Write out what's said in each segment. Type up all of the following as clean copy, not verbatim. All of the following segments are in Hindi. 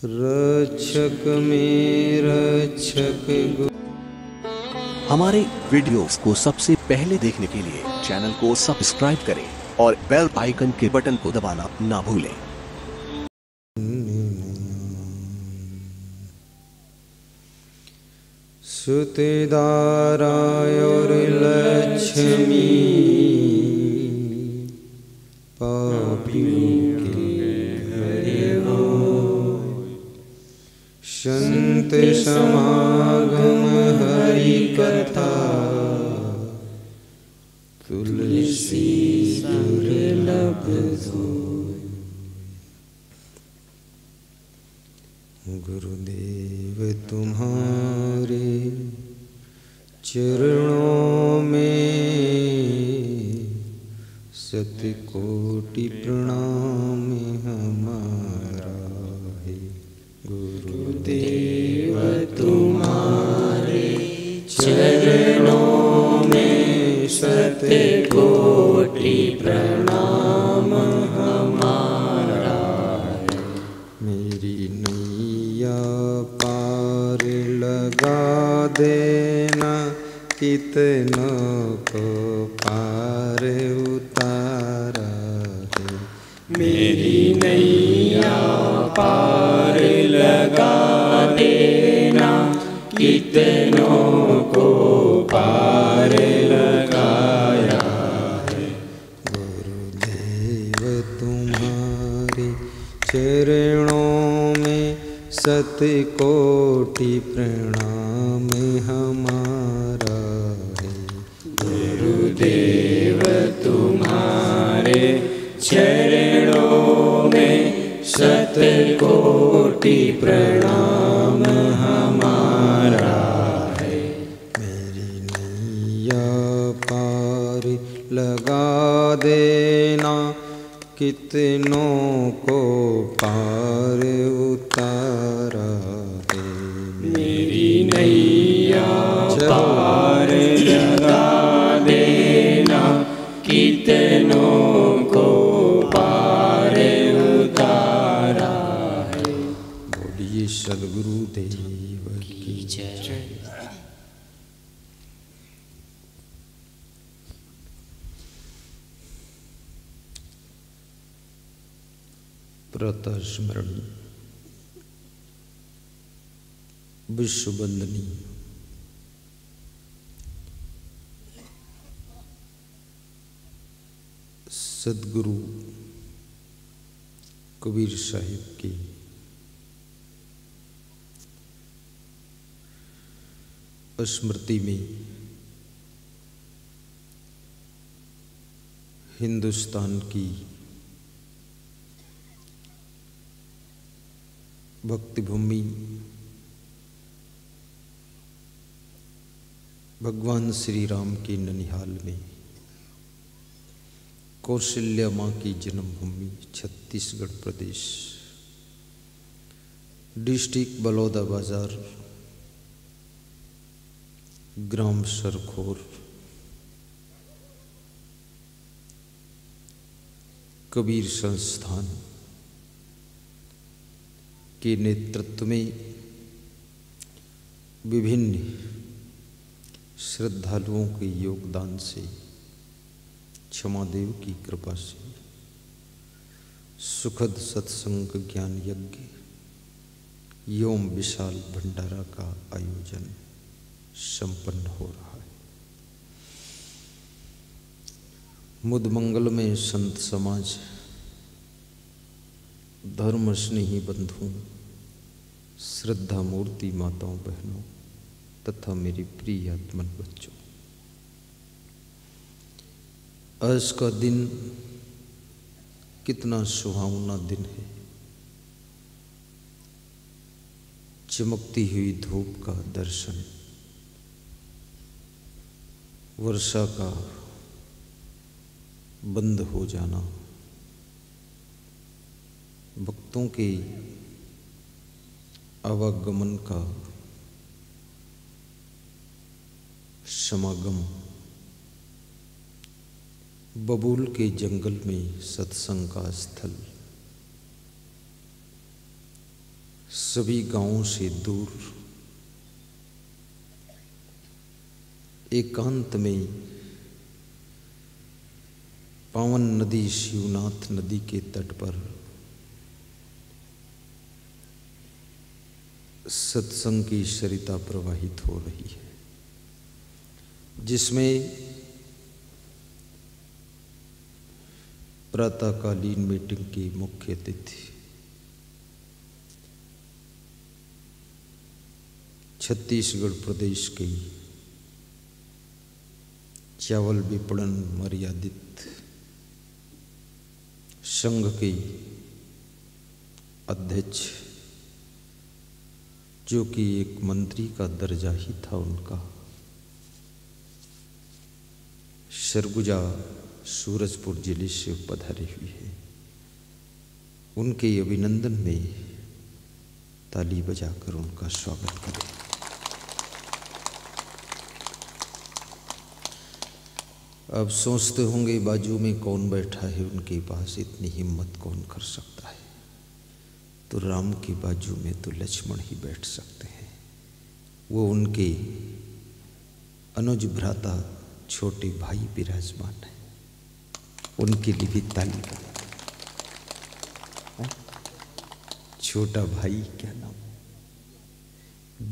रक्षक में रक्षक। हमारे वीडियोस को सबसे पहले देखने के लिए चैनल को सब्सक्राइब करें और बेल आइकन के बटन को दबाना ना भूलें। सुतेदाराय और लक्ष्मी पापियों के हरे हो। संत समागम हरि कथा तुलसी दुर्लभ सोई। गुरुदेव तुम्हारे चरणों में शतकोटि प्रणाम हमारा है। गुरुदेव तुम्हारे चरणों में शतकोटि प्रणाम हमारा है। मेरी नैया पार लगा देना, कितनों को पार उतारा है। मेरी नैया पार लगा देना, कितनों को पार लगाया है। गुरुदेव तुम्हारे चरणों में शतकोटि प्रणाम हमारा है। गुरुदेव तुम्हारे चरणों में शतकोटि प्रणाम हमारा है। मेरी नैया पार लगा देना, कितनों को पार उतारा है। मेरी नैया पार लगा देना, कितनों को पार उतारा है। बोलिए सद्गुरुदेव की जय। प्रातः स्मरण। विश्ववंदनी सद्गुरु कबीर साहिब की स्मृति में हिंदुस्तान की भक्ति भूमि भगवान श्री राम की ननिहाल में कौशल्या माँ की जन्मभूमि छत्तीसगढ़ प्रदेश, डिस्ट्रिक्ट बलौदाबाजार, ग्राम सरखोर, कबीर संस्थान के नेतृत्व में विभिन्न श्रद्धालुओं के योगदान से, क्षमादेव की कृपा से सुखद सत्संग ज्ञान यज्ञ एवं विशाल भंडारा का आयोजन संपन्न हो रहा है। मुदमंगल में संत समाज, धर्म स्नेही बंधुओं, श्रद्धा मूर्ति माताओं बहनों तथा मेरी प्रिय आत्मन बच्चों, आज का दिन कितना सुहावना दिन है। चमकती हुई धूप का दर्शन, वर्षा का बंद हो जाना, भक्तों के आवागमन का समागम, बबूल के जंगल में सत्संग का स्थल, सभी गांवों से दूर एकांत में पावन नदी शिवनाथ नदी के तट पर सत्संग की सरिता प्रवाहित हो रही है, जिसमें प्रातःकालीन मीटिंग की मुख्य अतिथि छत्तीसगढ़ प्रदेश के चावल विपणन मर्यादित संघ के अध्यक्ष, जो कि एक मंत्री का दर्जा ही था उनका, सरगुजा सूरजपुर जिले से पधारे हुए हैं। उनके अभिनंदन में ताली बजाकर उनका स्वागत करें। अब सोचते होंगे बाजू में कौन बैठा है, उनके पास इतनी हिम्मत कौन कर सकता है। तो राम के बाजू में तो लक्ष्मण ही बैठ सकते हैं। वो उनके अनुज भ्राता छोटे भाई विराजमान है, उनके लिए भी ताली बजाएं। छोटा भाई क्या नाम?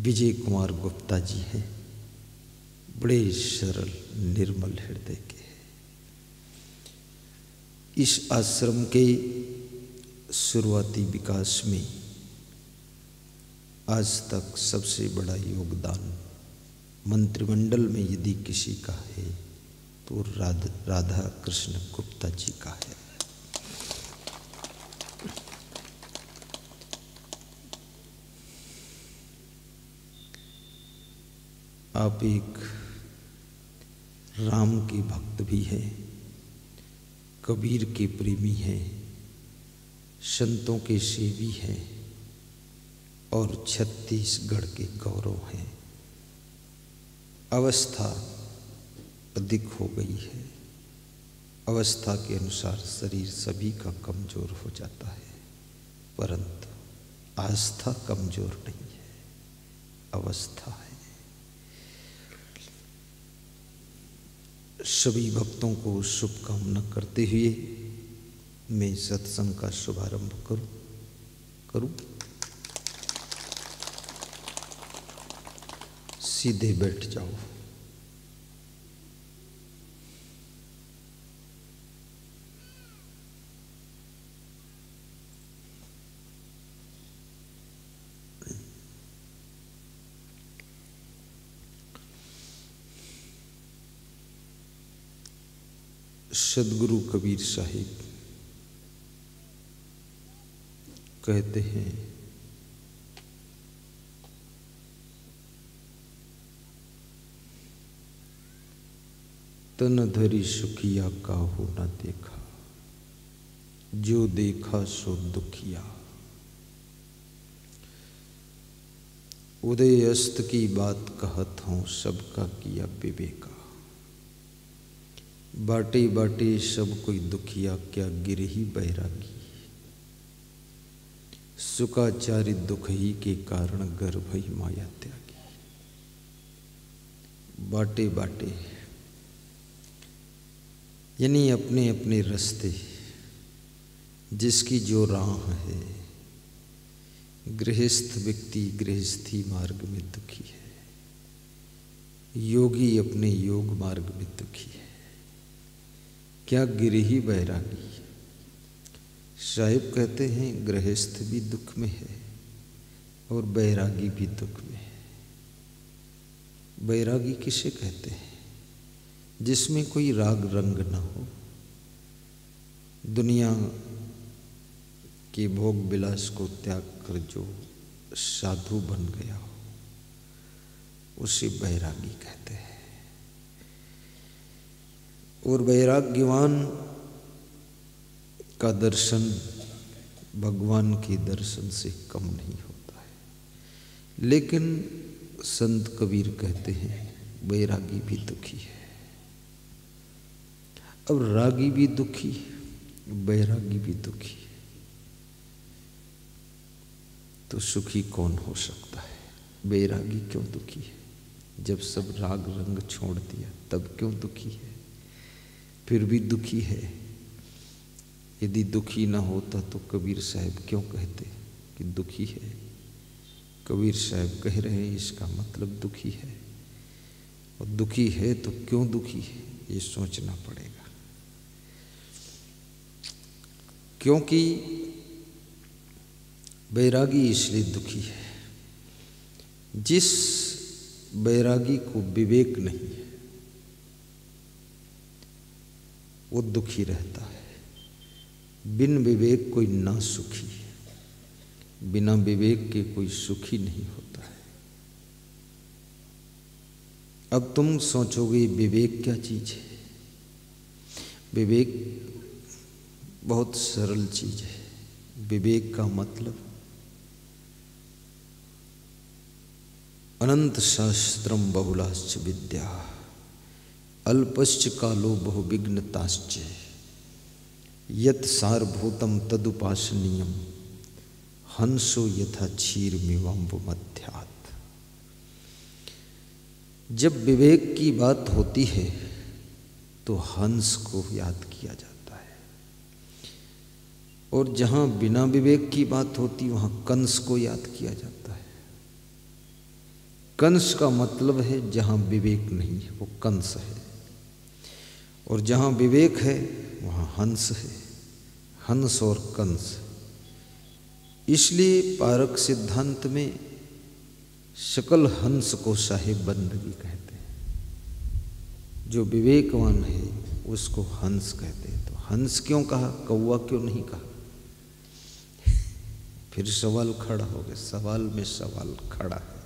विजय कुमार गुप्ता जी हैं, बड़े सरल निर्मल हृदय के। इस आश्रम के शुरुआती विकास में आज तक सबसे बड़ा योगदान मंत्रिमंडल में यदि किसी का है तो राधा कृष्ण गुप्ता जी का है। आप एक राम के भक्त भी हैं, कबीर के प्रेमी हैं, संतों के सेवी हैं और छत्तीसगढ़ के गौरव हैं। अवस्था अधिक हो गई है, अवस्था के अनुसार शरीर सभी का कमजोर हो जाता है, परंतु आस्था कमजोर नहीं है, अवस्था है। सभी भक्तों को शुभकामना करते हुए मैं सत्संग का शुभारंभ करूं। सीधे बैठ जाओ। सदगुरु कबीर साहिब कहते हैं, तन धरी सुखिया काहू न देखा, जो देखा सो दुखिया। उदय अस्त की बात कहत हूँ, सबका किया विवेका। बाटे बाटे सब कोई दुखिया, क्या गिरही बैरागी। सुखाचारित दुख ही के कारण गर्भ ही माया त्यागी। बाटे बाटे यानी अपने अपने रास्ते, जिसकी जो राह है। गृहस्थ व्यक्ति गृहस्थी मार्ग में दुखी है, योगी अपने योग मार्ग में दुखी है, क्या गिरही बैरागी। साहिब कहते हैं गृहस्थ भी दुख में है और बैरागी भी दुख में है। बैरागी किसे कहते हैं? जिसमें कोई राग रंग न हो, दुनिया के भोग विलास को त्याग कर जो साधु बन गया हो, उसे बैरागी कहते हैं। और वैराग्यवान का दर्शन भगवान के दर्शन से कम नहीं होता है। लेकिन संत कबीर कहते हैं बैरागी भी दुखी है। अब रागी भी दुखी, बैरागी भी दुखी है। तो सुखी कौन हो सकता है? बैरागी क्यों दुखी है? जब सब राग रंग छोड़ दिया तब क्यों दुखी है? फिर भी दुखी है। यदि दुखी ना होता तो कबीर साहब क्यों कहते कि दुखी है? कबीर साहब कह रहे हैं इसका मतलब दुखी है, और दुखी है तो क्यों दुखी है ये सोचना पड़ेगा। क्योंकि बैरागी इसलिए दुखी है, जिस बैरागी को विवेक नहीं है वो दुखी रहता है। बिन विवेक कोई ना सुखी, बिना विवेक के कोई सुखी नहीं होता है। अब तुम सोचोगे विवेक क्या चीज है? विवेक बहुत सरल चीज है। विवेक का मतलब अनंत शास्त्रम बहुलाश्च विद्या अल्पश्च कालो बहुविघ्नताश्च यत् सारभूतम तदुपासनीयम हंसो यथा क्षीरमिवाम्बुमध्यात्। जब विवेक की बात होती है तो हंस को याद किया जाता है, और जहाँ बिना विवेक की बात होती वहाँ कंस को याद किया जाता है। कंस का मतलब है जहाँ विवेक नहीं है वो कंस है, और जहाँ विवेक है वहाँ हंस है। हंस और कंस। इसलिए पारक सिद्धांत में सकल हंस को साहिब बंदगी कहते हैं। जो विवेकवान है उसको हंस कहते हैं। तो हंस क्यों कहा, कौवा क्यों नहीं कहा? फिर सवाल खड़ा हो गया, सवाल में सवाल खड़ा है।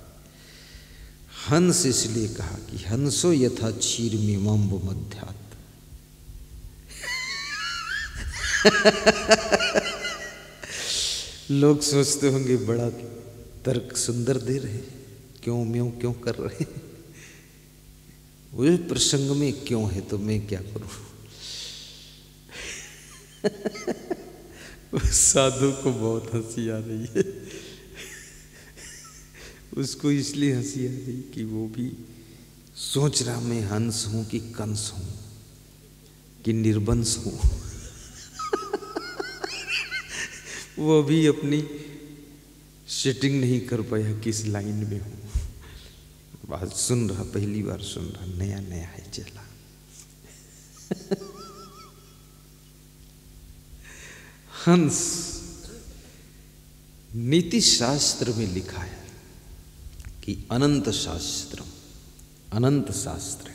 हंस इसलिए कहा कि हंसो यथा क्षीरमिवाम्बुमध्यात्। लोग सोचते होंगे बड़ा तर्क सुंदर दे रहे, क्यों म्यों क्यों कर रहे, वो प्रसंग में क्यों है तो मैं क्या करूं। उस साधु को बहुत हंसी आ रही है। उसको इसलिए हंसी आ रही कि वो भी सोच रहा मैं हंस हूं कि कंस हूं कि निर्वंश हूं। वो भी अपनी सेटिंग नहीं कर पाया किस लाइन में हूं। बात सुन रहा, पहली बार सुन रहा, नया नया है चला। हंस नीति शास्त्र में लिखा है कि अनंत शास्त्र, अनंत शास्त्र है।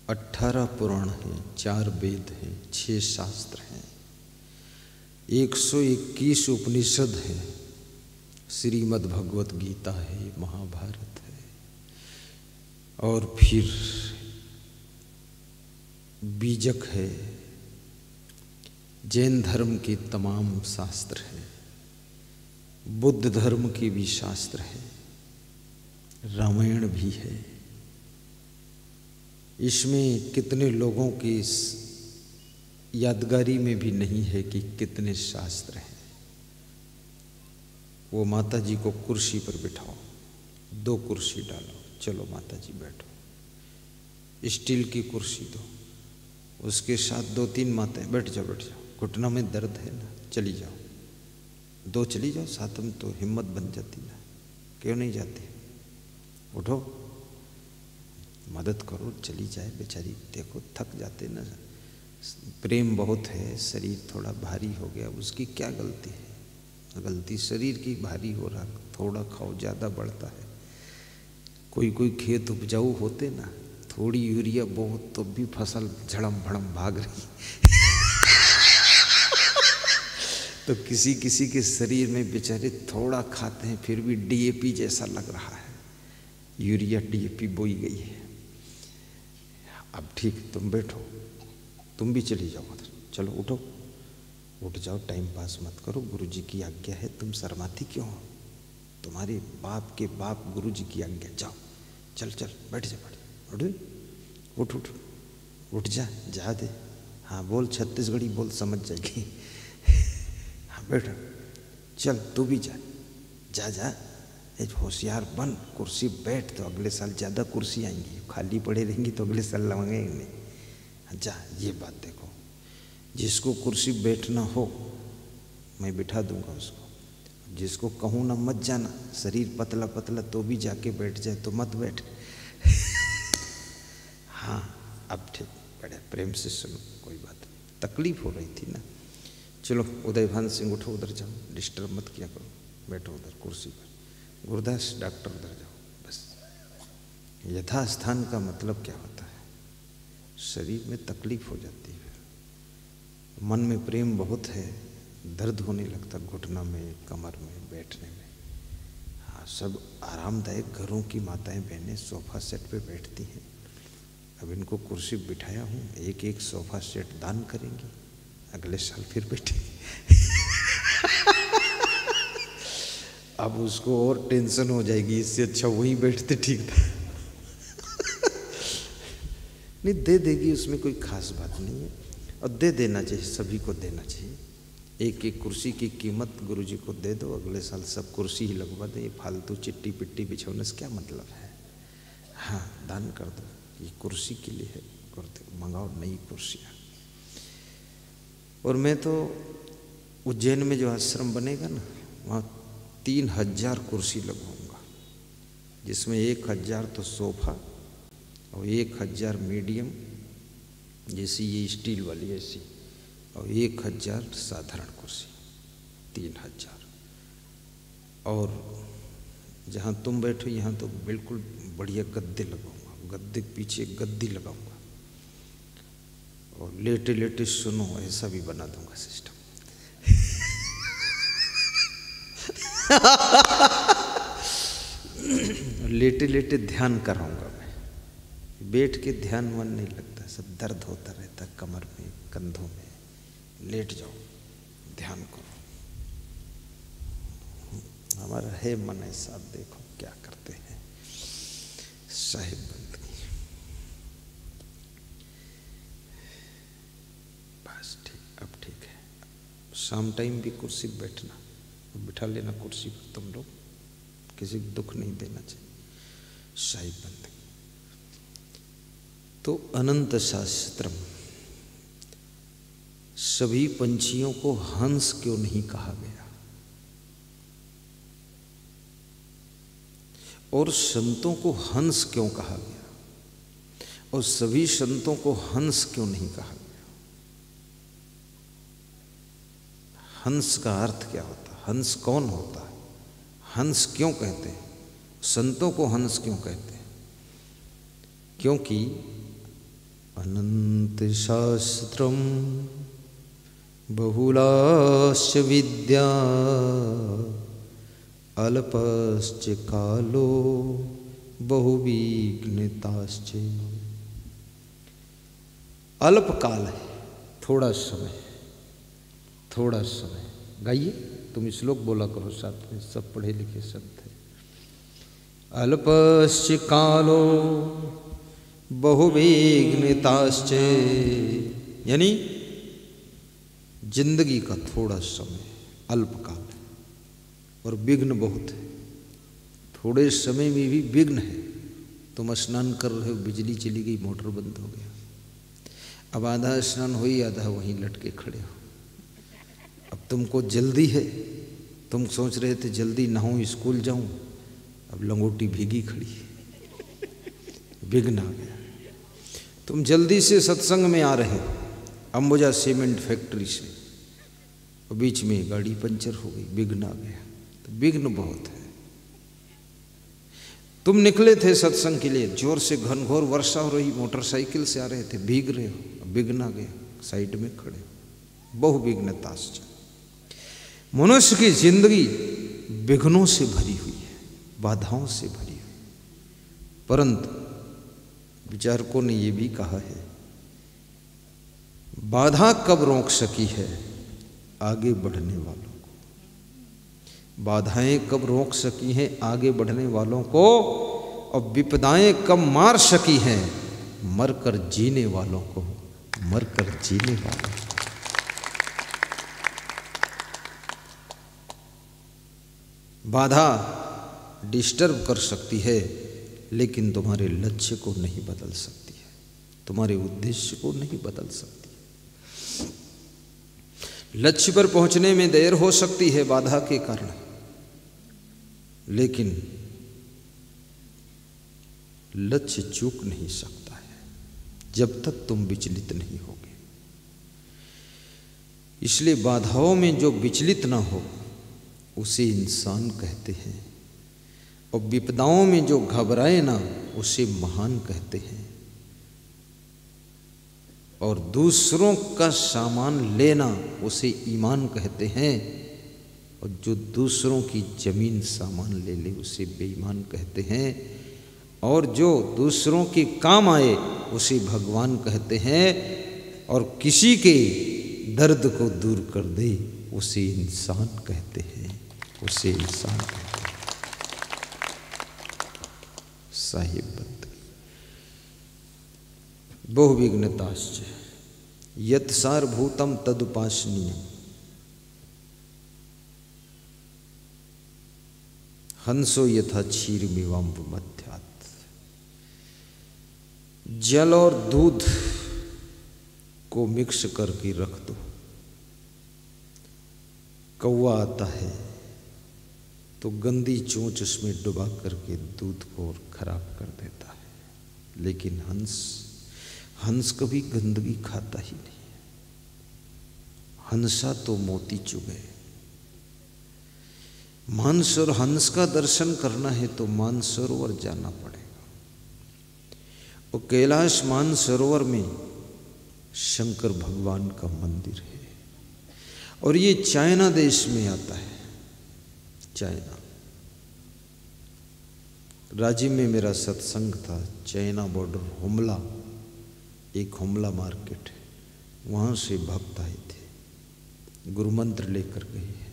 18 पुराण हैं, 4 वेद हैं, 6 शास्त्र हैं, 121 उपनिषद हैं, श्रीमद् भगवत गीता है, महाभारत है, और फिर बीजक है, जैन धर्म के तमाम शास्त्र हैं, बुद्ध धर्म के भी शास्त्र है, रामायण भी है। इसमें कितने लोगों की यादगारी में भी नहीं है कि कितने शास्त्र हैं। वो माता जी को कुर्सी पर बिठाओ, 2 कुर्सी डालो, चलो माता जी बैठो, स्टील की कुर्सी दो, उसके साथ 2-3 माताएं, बैठ जाओ बैठ जाओ, घुटनों में दर्द है ना, चली जाओ, 2 चली जाओ, साथ में तो हिम्मत बन जाती ना, क्यों नहीं जाती, उठो मदद करो, चली जाए बेचारी, देखो थक जाते ना, प्रेम बहुत है, शरीर थोड़ा भारी हो गया, उसकी क्या गलती है? गलती शरीर की, भारी हो रहा, थोड़ा खाओ ज़्यादा बढ़ता है। कोई खेत उपजाऊ होते ना, थोड़ी यूरिया बहुत तो भी फसल झड़म भड़म भाग रही। तो किसी के शरीर में बेचारे थोड़ा खाते हैं फिर भी डीएपी जैसा लग रहा है, यूरिया डीएपी बोई गई है। अब ठीक, तुम बैठो, तुम भी चली जाओ उधर, चलो उठो, उठ जाओ, टाइम पास मत करो, गुरुजी की आज्ञा है, तुम शर्माती क्यों हो? तुम्हारे बाप के बाप गुरुजी की आज्ञा, जाओ, चल चल बैठ जा, उठ उठ उठ जा, जा दे, हाँ बोल, छत्तीसगढ़ी बोल, समझ जाएगी। बैठ, चल तू भी जा, जा जा, एक होशियार बन, कुर्सी बैठ, तो अगले साल ज़्यादा कुर्सी आएंगी, खाली पड़े रहेंगी तो अगले साल लगेंगे नहीं। जा, ये बात देखो, जिसको कुर्सी बैठना हो मैं बिठा दूंगा उसको, जिसको कहूँ ना मत जाना, शरीर पतला पतला तो भी जाके बैठ जाए तो मत बैठ। हाँ अब ठीक, बड़े प्रेम से सुनो, कोई बात नहीं, तकलीफ हो रही थी ना। चलो उदयभान सिंह उठो, उधर जाओ, डिस्टर्ब मत किया करो, बैठो उधर कुर्सी पर। गुरदास डॉक्टर उधर जाओ। बस यथास्थान का मतलब क्या होता है, शरीर में तकलीफ हो जाती है, मन में प्रेम बहुत है, दर्द होने लगता घुटना में, कमर में, बैठने में। हाँ, सब आरामदायक घरों की माताएं बहनें सोफ़ा सेट पे बैठती हैं। अब इनको कुर्सी बिठाया हूँ, एक एक सोफ़ा सेट दान करेंगी, अगले साल फिर बैठेंगे। अब उसको और टेंशन हो जाएगी, इससे अच्छा वही बैठते ठीक था। नहीं, दे देगी, उसमें कोई खास बात नहीं है, और दे देना चाहिए, सभी को देना चाहिए। एक एक कुर्सी की कीमत गुरुजी को दे दो, अगले साल सब कुर्सी ही लगवा दे, ये फालतू चिट्टी पिट्टी बिछोने से क्या मतलब है। हाँ, दान कर दो, ये कुर्सी के लिए है, कर दो, मंगाओ नई कुर्सियाँ। और मैं तो उज्जैन में जो आश्रम बनेगा ना, वहाँ 3000 कुर्सी लगवाऊंगा, जिसमें 1000 तो सोफ़ा और 1000 मीडियम जैसी ये स्टील वाली ऐसी, और 1000 साधारण कुर्सी, 3000। और जहाँ तुम बैठो यहाँ तो बिल्कुल बढ़िया गद्दे लगाऊंगा, गद्दे के पीछे गद्दी लगाऊंगा, और लेटे लेटे सुनो ऐसा भी बना दूंगा सिस्टम। लेटे लेटे ध्यान कराऊंगा मैं, बैठ के ध्यान मन नहीं लगता, सब दर्द होता रहता कमर में, कंधों में। लेट जाओ, ध्यान करो। हमारा है मन ऐसा, आप देखो क्या करते हैं साहिब बंदगी। बस ठीक, अब ठीक है। शाम टाइम भी कुर्सी पर बैठना, बिठा लेना कुर्सी पर, तुम लोग किसी को दुख नहीं देना चाहिए, साहिब बंदगी। तो अनंत शास्त्रम, सभी पंछियों को हंस क्यों नहीं कहा गया, और संतों को हंस क्यों कहा गया, और सभी संतों को हंस क्यों नहीं कहा गया। हंस का अर्थ क्या होता है, हंस कौन होता है, हंस क्यों कहते हैं, संतों को हंस क्यों कहते हैं। क्योंकि अनंत शास्त्रम बहुलाश्च विद्या अल्पश्च कालो बहुविघ्नताश्च। अल्प काल है, थोड़ा समय, थोड़ा समय। गाइए, तुम श्लोक बोला करो साथ में, सब पढ़े लिखे शब्द है। अल्पश्च कालो बहुविघ्नताश्च, यानी जिंदगी का थोड़ा समय, अल्पकाल, और विघ्न बहुत है। थोड़े समय में भी विघ्न है। तुम स्नान कर रहे हो, बिजली चली गई, मोटर बंद हो गया, अब आधा स्नान हो ही, आधा वहीं लटके खड़े हो। अब तुमको जल्दी है, तुम सोच रहे थे जल्दी नहाऊं, स्कूल जाऊं, अब लंगोटी भीगी खड़ी, विघ्न आ गया। तुम जल्दी से सत्संग में आ रहे हो अंबुजा सीमेंट फैक्ट्री से, और बीच में गाड़ी पंचर हो गई, विघ्न आ गया। तो विघ्न बहुत है। तुम निकले थे सत्संग के लिए, जोर से घनघोर वर्षा हो रही, मोटरसाइकिल से आ रहे थे, भीग रहे हो, विघ्न आ गया, साइड में खड़े हो। बहुविघ्नताश्च, मनुष्य की जिंदगी विघ्नों से भरी हुई है, बाधाओं से भरी हुई। परंतु विचारकों ने यह भी कहा है, बाधा कब रोक सकी है, आगे बढ़ने वालों को। बाधाएं कब रोक सकी हैं आगे बढ़ने वालों को, और विपदाएं कब मार सकी हैं मरकर जीने वालों को, मरकर जीने वालों को। बाधा डिस्टर्ब कर सकती है, लेकिन तुम्हारे लक्ष्य को नहीं बदल सकती है, तुम्हारे उद्देश्य को नहीं बदल सकती। लक्ष्य पर पहुंचने में देर हो सकती है बाधा के कारण, लेकिन लक्ष्य चूक नहीं सकता है जब तक तुम विचलित नहीं होगे। इसलिए बाधाओं में जो विचलित ना हो उसे इंसान कहते हैं, और विपदाओं में जो घबराए ना उसे महान कहते हैं, और दूसरों का सामान लेना उसे ईमान कहते हैं, और जो दूसरों की जमीन सामान ले ले उसे बेईमान कहते हैं, और जो दूसरों के काम आए उसे भगवान कहते हैं, और किसी के दर्द को दूर कर दे उसे इंसान कहते हैं, उसे इंसान कहते हैं। साहिब बंदगी बहुविघ्नताश्च यत् सारभूतम तदुपासनीयम् हंसो यथा क्षीरमिवाम्ब मध्यात्। जल और दूध को मिक्स करके रख दो, कौवा आता है तो गंदी चोंच उसमें डुबा करके दूध को और खराब कर देता है, लेकिन हंस कभी गंदगी खाता ही नहीं। हंसा तो मोती चुगे। मानसरोवर हंस का दर्शन करना है तो मानसरोवर जाना पड़ेगा, और कैलाश मानसरोवर में शंकर भगवान का मंदिर है, और ये चाइना देश में आता है। चाइना रांची में मेरा सत्संग था, चाइना बॉर्डर हुमला, एक हुमला मार्केट है, वहाँ से भक्त आए थे, गुरु मंत्र लेकर गए हैं,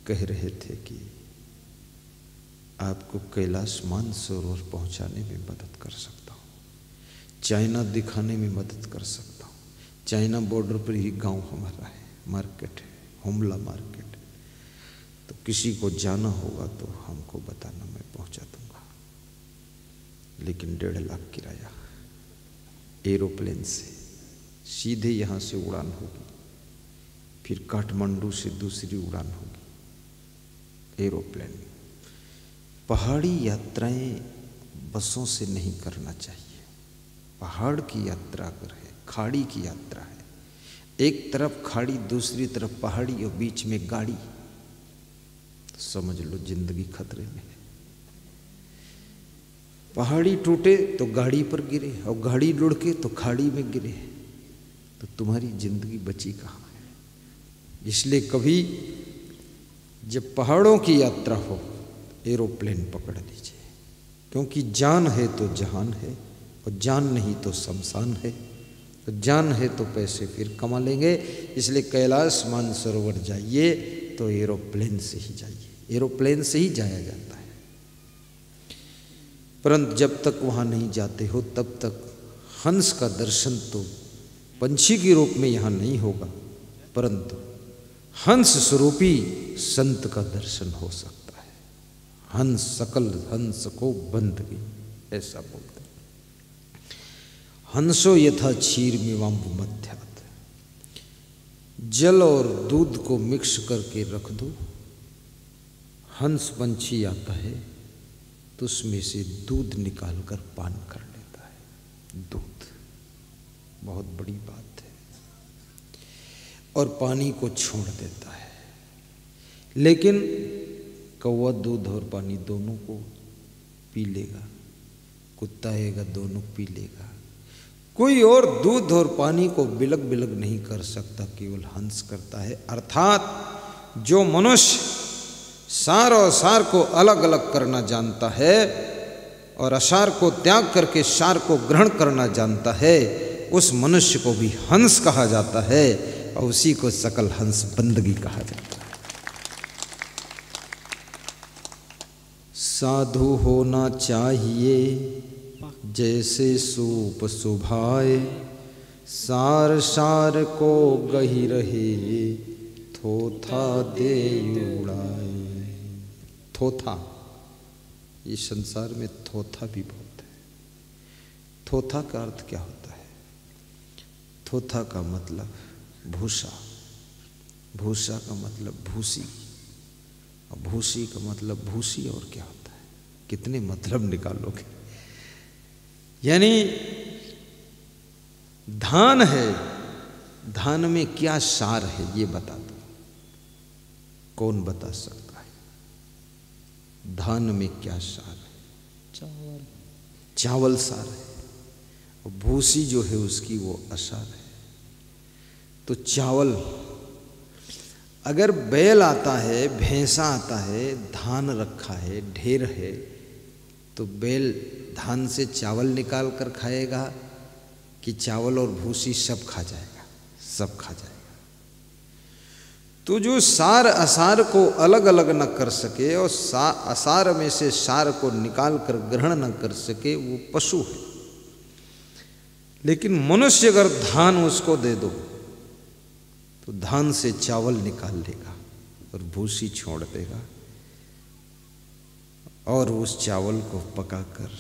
कह रहे थे कि आपको कैलाश मानसरोवर पहुँचाने में मदद कर सकता हूँ, चाइना दिखाने में मदद कर सकता हूँ। चाइना बॉर्डर पर ही गांव हमारा है, मार्केट है, हुमला मार्केट, तो किसी को जाना होगा तो हमको बताना, मैं पहुँचा दूँगा, लेकिन 1.5 लाख किराया एरोप्लेन से, सीधे यहाँ से उड़ान होगी, फिर काठमांडू से दूसरी उड़ान होगी एरोप्लेन। पहाड़ी यात्राएं बसों से नहीं करना चाहिए। पहाड़ की यात्रा अगर है, खाड़ी की यात्रा है, एक तरफ खाड़ी दूसरी तरफ पहाड़ी और बीच में गाड़ी, तो समझ लो जिंदगी खतरे में है। पहाड़ी टूटे तो गाड़ी पर गिरे, और गाड़ी लुढ़के तो खाड़ी में गिरे, तो तुम्हारी जिंदगी बची कहाँ है। इसलिए कभी जब पहाड़ों की यात्रा हो एरोप्लेन पकड़ लीजिए, क्योंकि जान है तो जहान है, और जान नहीं तो शमशान है, तो जान है तो पैसे फिर कमा लेंगे। इसलिए कैलाश मानसरोवर जाइए तो एरोप्लेन से ही जाइए, एरोप्लेन से ही जाया जाता है। परंतु जब तक वहाँ नहीं जाते हो तब तक हंस का दर्शन तो पंछी के रूप में यहाँ नहीं होगा, परंतु हंस स्वरूपी संत का दर्शन हो सकता है। हंस सकल हंस को बंदगी, ऐसा बोलते हैं। हंसो यथा क्षीरमिवाम्ब मध्यात्। जल और दूध को मिक्स करके रख दो, हंस पंछी आता है तो उसमें से दूध निकालकर पान कर लेता है। दूध बहुत बड़ी बात है, और पानी को छोड़ देता है। लेकिन कौवा दूध और पानी दोनों को पी लेगा, कुत्ता आएगा दोनों पी लेगा। कोई और दूध और पानी को बिलग बिलग नहीं कर सकता, केवल हंस करता है। अर्थात जो मनुष्य सार और सार को अलग अलग करना जानता है, और असार को त्याग करके सार को ग्रहण करना जानता है, उस मनुष्य को भी हंस कहा जाता है, और उसी को सकल हंस बंदगी कहा जाता है। साधु होना चाहिए जैसे सूप सुभाए, सार सार को गही रहे, थोथा दे उड़ाए। थोथा, ये संसार में थोथा भी बहुत है। थोथा का अर्थ क्या होता है? थोथा का मतलब भूसा, भूसा का मतलब भूसी, और भूसी का मतलब भूसी और क्या होता है? कितने मतलब निकालोगे? यानी धान है, धान में क्या सार है ये बता दो, कौन बता सकता है? धान में क्या सार है? चावल, चावल सार है, और भूसी जो है उसकी वो असार है। तो चावल, अगर बैल आता है, भैंसा आता है, धान रखा है, ढेर है, तो बैल धान से चावल निकाल कर खाएगा कि चावल और भूसी सब खा जाएगा? सब खा जाएगा। तो जो सार असार को अलग अलग न कर सके और असार में से सार को निकाल कर ग्रहण न कर सके, वो पशु है। लेकिन मनुष्य अगर धान उसको दे दो तो धान से चावल निकाल लेगा और भूसी छोड़ देगा, और उस चावल को पकाकर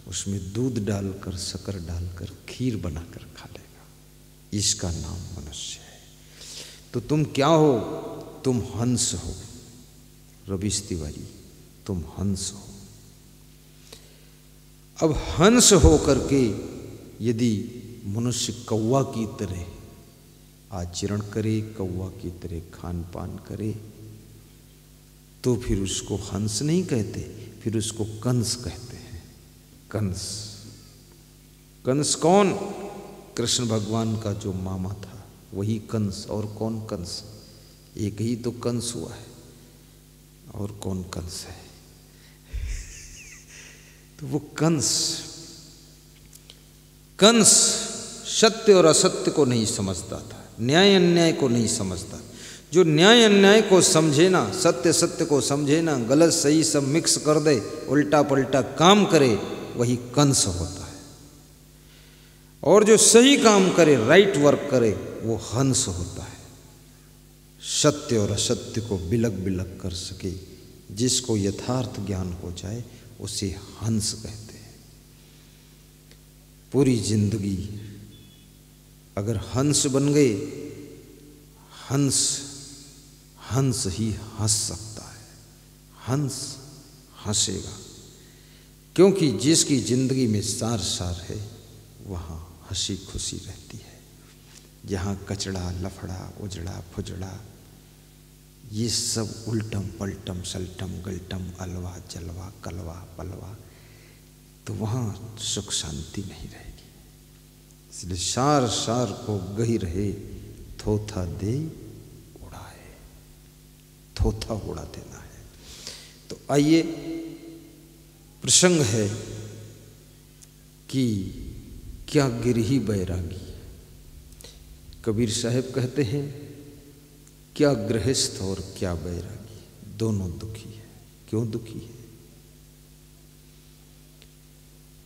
उसमें दूध डालकर, शक्कर डालकर खीर बनाकर खा लेगा। इसका नाम मनुष्य है। तो तुम क्या हो? तुम हंस हो रवीश तिवारी, तुम हंस हो। अब हंस हो करके यदि मनुष्य कौवा की तरह आचरण करे, कौवा की तरह खान पान करे, तो फिर उसको हंस नहीं कहते, फिर उसको कंस कहते हैं। कंस, कंस कौन? कृष्ण भगवान का जो मामा था वही कंस। और कौन कंस? एक ही तो कंस हुआ है, और कौन कंस है? तो वो कंस, कंस सत्य और असत्य को नहीं समझता था, न्याय अन्याय को नहीं समझता। जो न्याय अन्याय को समझे ना, सत्य सत्य को समझे ना, गलत सही सब मिक्स कर दे, उल्टा पलटा काम करे, वही कंस होता है। और जो सही काम करे, राइट वर्क करे, वो हंस होता है। सत्य और असत्य को बिलक बिलक कर सके, जिसको यथार्थ ज्ञान हो जाए, उसे हंस कहते हैं। पूरी जिंदगी अगर हंस बन गए, हंस हंस ही हंस सकता है, हंस हंसेगा। क्योंकि जिसकी जिंदगी में सार सार है, वहाँ हंसी खुशी रहती है। जहाँ कचड़ा, लफड़ा, उजड़ा, फुजड़ा, ये सब उल्टम पलटम सल्टम गल्टम अलवा जलवा कलवा पलवा, तो वहाँ सुख शांति नहीं रहेगी। इसलिए सार सार को गही रहे, थोथा दे उड़ाए, थोथा उड़ा देना है। तो आइए, प्रसंग है कि क्या गिरही बैरागी। कबीर साहब कहते हैं, क्या गृहस्थ और क्या बैरागी, दोनों दुखी है। क्यों दुखी है?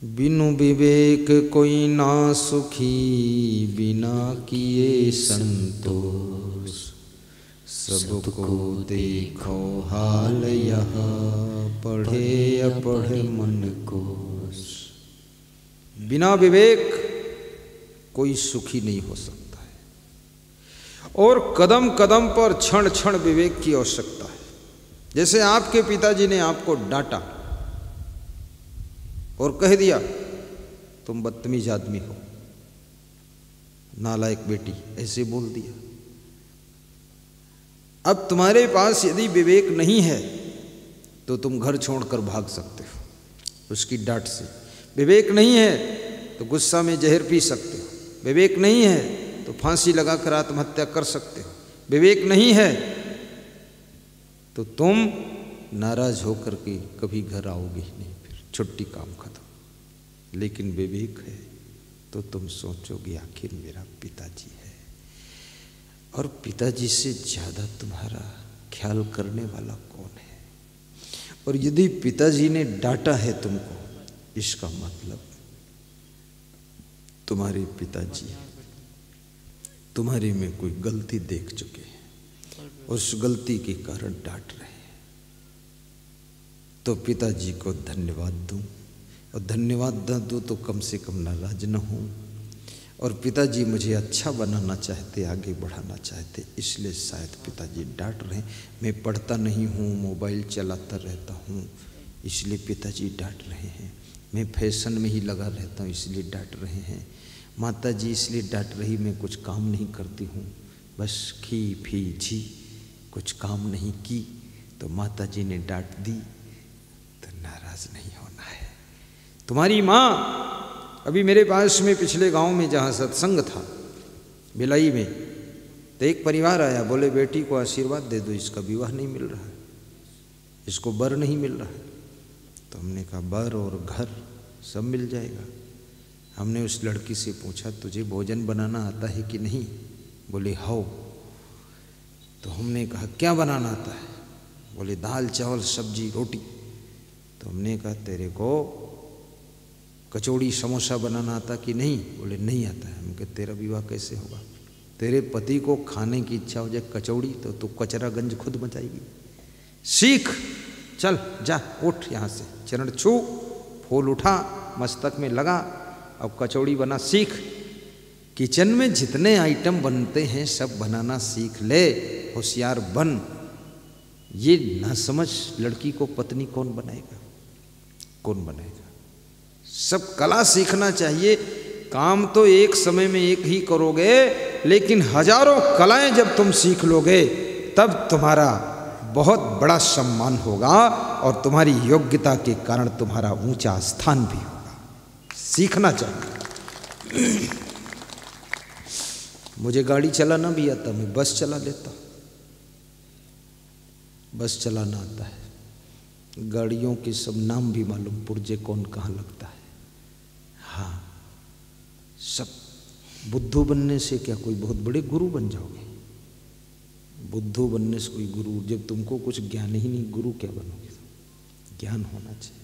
बिनु विवेक कोई ना सुखी, बिना किए संतोष, सबको देखो हाल यह, पढ़े अपढ़ मन कोश। बिना विवेक कोई सुखी नहीं हो सकता है, और कदम कदम पर क्षण क्षण विवेक की आवश्यकता है। जैसे आपके पिताजी ने आपको डांटा और कह दिया तुम बदतमीज आदमी हो, नालायक बेटी, ऐसे बोल दिया। अब तुम्हारे पास यदि विवेक नहीं है तो तुम घर छोड़कर भाग सकते हो उसकी डांट से। विवेक नहीं है तो गुस्सा में जहर पी सकते हो। विवेक नहीं है तो फांसी लगाकर आत्महत्या कर सकते हो। विवेक नहीं है तो तुम नाराज होकर के कभी घर आओगे ही नहीं, फिर छुट्टी, काम खत्म। लेकिन विवेक है तो तुम सोचोगे आखिर मेरा पिताजी है, और पिताजी से ज़्यादा तुम्हारा ख्याल करने वाला कौन है। और यदि पिताजी ने डांटा है तुमको, इसका मतलब तुम्हारे पिताजी तुम्हारे में कोई गलती देख चुके हैं, उस गलती के कारण डांट रहे हैं। तो पिताजी को धन्यवाद दूं, और धन्यवाद न दूं तो कम से कम नाराज न हूं। और पिताजी मुझे अच्छा बनाना चाहते, आगे बढ़ाना चाहते, इसलिए शायद पिताजी डांट रहे हैं। मैं पढ़ता नहीं हूँ, मोबाइल चलाता रहता हूँ, इसलिए पिताजी डांट रहे हैं। मैं फैशन में ही लगा रहता हूँ, इसलिए डांट रहे हैं। माताजी इसलिए डांट रही, मैं कुछ काम नहीं करती हूँ, बस खी फी झी, कुछ काम नहीं की, तो माताजी ने डांट दी। तो नाराज नहीं होना है। तुम्हारी माँ अभी मेरे पास में पिछले गांव में जहाँ सत्संग था भिलाई में, तो एक परिवार आया, बोले बेटी को आशीर्वाद दे दो, इसका विवाह नहीं मिल रहा है, इसको बर नहीं मिल रहा है। तो हमने कहा बर और घर सब मिल जाएगा। हमने उस लड़की से पूछा तुझे भोजन बनाना आता है कि नहीं? बोले हाँ। तो हमने कहा क्या बनाना आता है? बोले दाल चावल सब्जी रोटी। तो हमने कहा तेरे को कचौड़ी समोसा बनाना आता कि नहीं? बोले नहीं आता है। हम कहे तेरा विवाह कैसे होगा? तेरे पति को खाने की इच्छा हो जाए कचौड़ी तो तू कचरागंज खुद मचाएगी। सीख, चल जा उठ यहाँ से, चरण छू, फूल उठा, मस्तक में लगा, अब कचौड़ी बना सीख। किचन में जितने आइटम बनते हैं सब बनाना सीख ले, होशियार बन। ये ना समझ लड़की को पत्नी कौन बनाएगा? कौन बनाएगा? सब कला सीखना चाहिए। काम तो एक समय में एक ही करोगे, लेकिन हजारों कलाएं जब तुम सीख लोगे तब तुम्हारा बहुत बड़ा सम्मान होगा और तुम्हारी योग्यता के कारण तुम्हारा ऊंचा स्थान भी होगा। सीखना चाहिए। मुझे गाड़ी चलाना भी आता, मैं बस चला लेता। बस चलाना आता है, गाड़ियों के सब नाम भी मालूम, पुर्जे कौन कहाँ लगता है। हाँ, सब। बुद्धू बनने से क्या कोई बहुत बड़े गुरु बन जाओगे? बुद्धू बनने से कोई गुरु, जब तुमको कुछ ज्ञान ही नहीं, गुरु क्या बनोगे? ज्ञान होना चाहिए।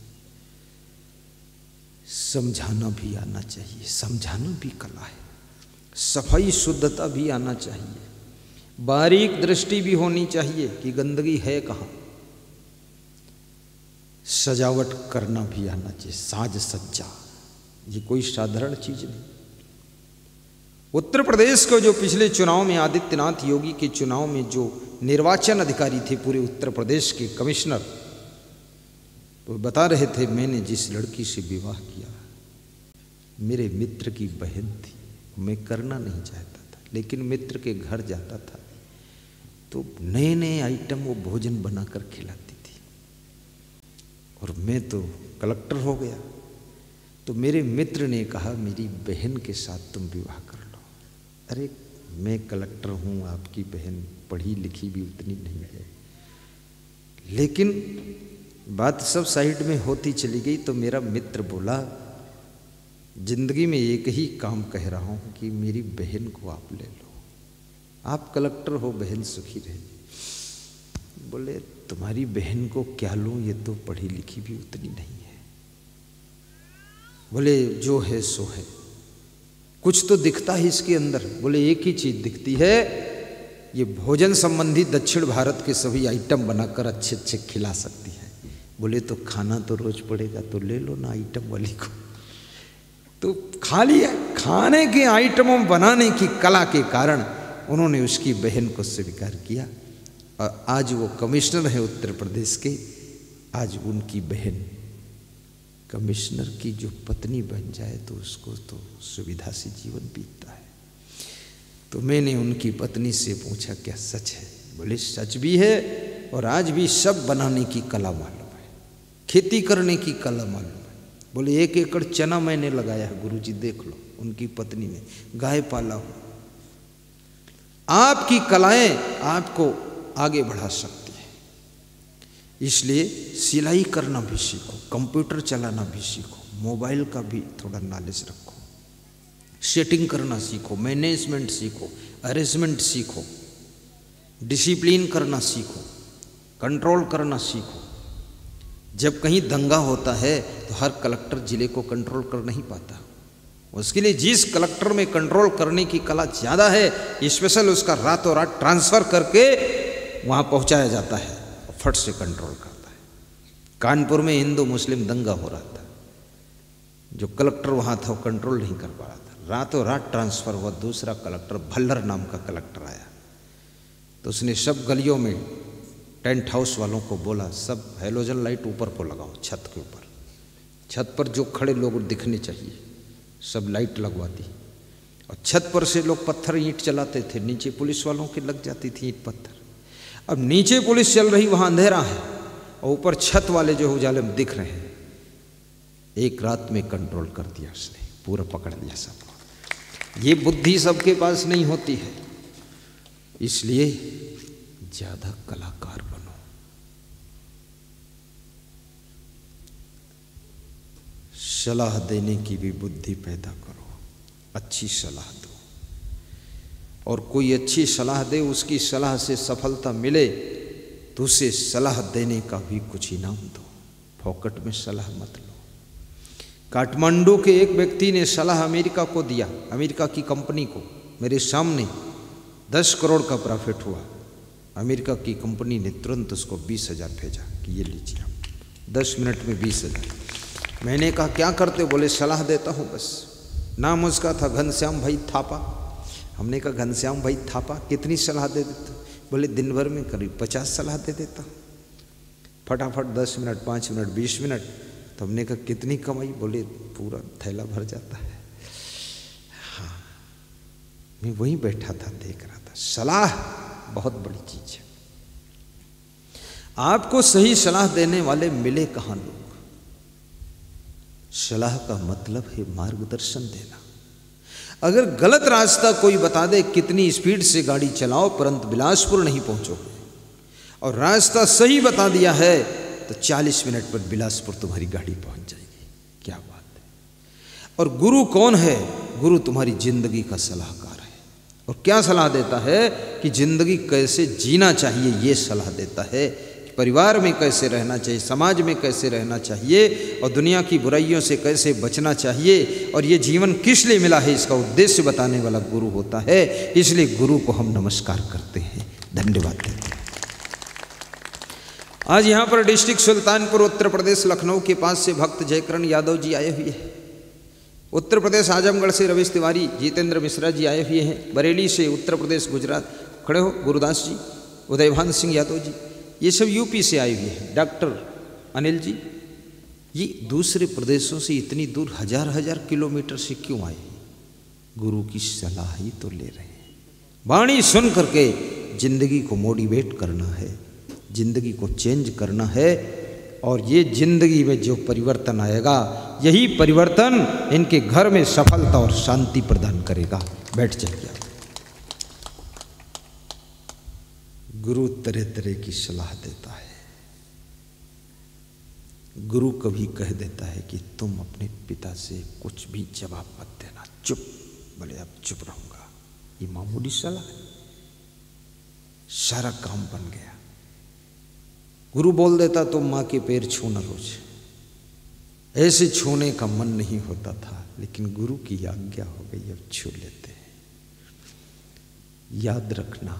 समझाना भी आना चाहिए, समझाना भी कला है। सफाई शुद्धता भी आना चाहिए, बारीक दृष्टि भी होनी चाहिए कि गंदगी है कहाँ। सजावट करना भी आना चाहिए, साज सज्जा, ये कोई साधारण चीज नहीं। उत्तर प्रदेश को जो पिछले चुनाव में आदित्यनाथ योगी के चुनाव में जो निर्वाचन अधिकारी थे पूरे उत्तर प्रदेश के कमिश्नर, तो बता रहे थे मैंने जिस लड़की से विवाह किया मेरे मित्र की बहन थी। मैं करना नहीं चाहता था, लेकिन मित्र के घर जाता था तो नए नए आइटम वो भोजन बनाकर खिलाती थी, और मैं तो कलेक्टर हो गया। तो मेरे मित्र ने कहा मेरी बहन के साथ तुम विवाह कर लो। अरे मैं कलेक्टर हूँ, आपकी बहन पढ़ी लिखी भी उतनी नहीं है। लेकिन बात सब साइड में होती चली गई तो मेरा मित्र बोला जिंदगी में एक ही काम कह रहा हूँ कि मेरी बहन को आप ले लो, आप कलेक्टर हो, बहन सुखी रहे। बोले तुम्हारी बहन को क्या लूँ, ये तो पढ़ी लिखी भी उतनी नहीं है। बोले जो है सो है, कुछ तो दिखता है इसके अंदर। बोले एक ही चीज दिखती है, ये भोजन संबंधी दक्षिण भारत के सभी आइटम बनाकर अच्छे अच्छे खिला सकती है। बोले तो खाना तो रोज पड़ेगा, तो ले लो ना आइटम वाली को। तो खाली खाने के आइटमों बनाने की कला के कारण उन्होंने उसकी बहन को स्वीकार किया, और आज वो कमिश्नर है उत्तर प्रदेश के। आज उनकी बहन कमिश्नर की जो पत्नी बन जाए तो उसको तो सुविधा से जीवन बीतता है। तो मैंने उनकी पत्नी से पूछा क्या सच है? बोले सच भी है, और आज भी सब बनाने की कला मालूम है, खेती करने की कला मालूम है। बोले 1 एकड़ चना मैंने लगाया है गुरुजी, देख लो। उनकी पत्नी ने गाय पाला हो। आपकी कलाएं आपको आगे बढ़ा सकती है, इसलिए सिलाई करना भी सीखो, कंप्यूटर चलाना भी सीखो, मोबाइल का भी थोड़ा नॉलेज रखो, सेटिंग करना सीखो, मैनेजमेंट सीखो, अरेंजमेंट सीखो, डिसिप्लिन करना सीखो, कंट्रोल करना सीखो। जब कहीं दंगा होता है तो हर कलेक्टर जिले को कंट्रोल कर नहीं पाता, उसके लिए जिस कलेक्टर में कंट्रोल करने की कला ज़्यादा है स्पेशल उसका रातों रात ट्रांसफ़र करके वहाँ पहुँचाया जाता है और फट से कंट्रोल करता है। कानपुर में हिंदू मुस्लिम दंगा हो रहा था, जो कलेक्टर वहाँ था वो कंट्रोल नहीं कर पा रहा था, रातों रात ट्रांसफ़र हुआ, दूसरा कलेक्टर भल्लर नाम का कलेक्टर आया, तो उसने सब गलियों में टेंट हाउस वालों को बोला सब हेलोजन लाइट ऊपर को लगाओ, छत के ऊपर, छत पर जो खड़े लोग दिखने चाहिए, सब लाइट लगवा दी। और छत पर से लोग पत्थर ईंट चलाते थे, नीचे पुलिस वालों की लग जाती थी ईंट पत्थर। अब नीचे पुलिस चल रही, वहाँ अंधेरा है, और ऊपर छत वाले जो उजाले में दिख रहे हैं। एक रात में कंट्रोल कर दिया उसने, पूरा पकड़ लिया सबको। ये बुद्धि सबके पास नहीं होती है, इसलिए ज़्यादा कलाकार बनो। सलाह देने की भी बुद्धि पैदा करो, अच्छी सलाह दो, और कोई अच्छी सलाह दे, उसकी सलाह से सफलता मिले तो उसे सलाह देने का भी कुछ इनाम दो, फोकट में सलाह मत लो। काठमांडू के एक व्यक्ति ने सलाह अमेरिका को दिया, अमेरिका की कंपनी को, मेरे सामने 10 करोड़ का प्रॉफिट हुआ। अमेरिका की कंपनी ने तुरंत उसको 20,000 भेजा कि ये लीजिए आप, 10 मिनट में 20,000। मैंने कहा क्या करते हो? बोले सलाह देता हूँ बस। नाम उसका था घनश्याम भाई थापा। हमने कहा घनश्याम भाई थापा कितनी सलाह दे देते? बोले दिन भर में करीब 50 सलाह दे देता, फटाफट 10 मिनट, 5 मिनट, 20 मिनट। तो हमने कहा कितनी कमाई? बोले पूरा थैला भर जाता है। हाँ, मैं वहीं बैठा था, देख रहा था। सलाह बहुत बड़ी चीज है। आपको सही सलाह देने वाले मिले कहाँ लोग? सलाह का मतलब है मार्गदर्शन देना। अगर गलत रास्ता कोई बता दे, कितनी स्पीड से गाड़ी चलाओ परंतु बिलासपुर नहीं पहुंचोगे, और रास्ता सही बता दिया है तो 40 मिनट पर बिलासपुर तुम्हारी गाड़ी पहुंच जाएगी। क्या बात है! और गुरु कौन है? गुरु तुम्हारी जिंदगी का सलाहकार है। और क्या सलाह देता है कि जिंदगी कैसे जीना चाहिए, ये सलाह देता है। परिवार में कैसे रहना चाहिए, समाज में कैसे रहना चाहिए, और दुनिया की बुराइयों से कैसे बचना चाहिए, और ये जीवन किस लिए मिला है, इसका उद्देश्य बताने वाला गुरु होता है। इसलिए गुरु को हम नमस्कार करते हैं, धन्यवाद देते हैं। आज यहाँ पर डिस्ट्रिक्ट सुल्तानपुर उत्तर प्रदेश लखनऊ के पास से भक्त जयकरण यादव जी आए हुए हैं। उत्तर प्रदेश आजमगढ़ से रविश तिवारी, जितेंद्र मिश्रा जी आए हुए हैं। बरेली से उत्तर प्रदेश गुजरात खड़े हो गुरुदास जी, उदयभान सिंह यादव जी, ये सब यूपी से आए हुए हैं। डॉक्टर अनिल जी, ये दूसरे प्रदेशों से इतनी दूर हजार किलोमीटर से क्यों आए? गुरु की सलाह ही तो ले रहे हैं। वाणी सुन करके जिंदगी को मोटिवेट करना है, जिंदगी को चेंज करना है, और ये जिंदगी में जो परिवर्तन आएगा, यही परिवर्तन इनके घर में सफलता और शांति प्रदान करेगा। बैठ जाइए। गुरु तरह तरह की सलाह देता है। गुरु कभी कह देता है कि तुम अपने पिता से कुछ भी जवाब मत देना, चुप। बोले अब चुप रहूंगा, ये मामूली सलाह है, सारा काम बन गया। गुरु बोल देता तुम माँ के पैर छूना रोज, ऐसे छूने का मन नहीं होता था, लेकिन गुरु की आज्ञा हो गई, अब छू लेते हैं। याद रखना,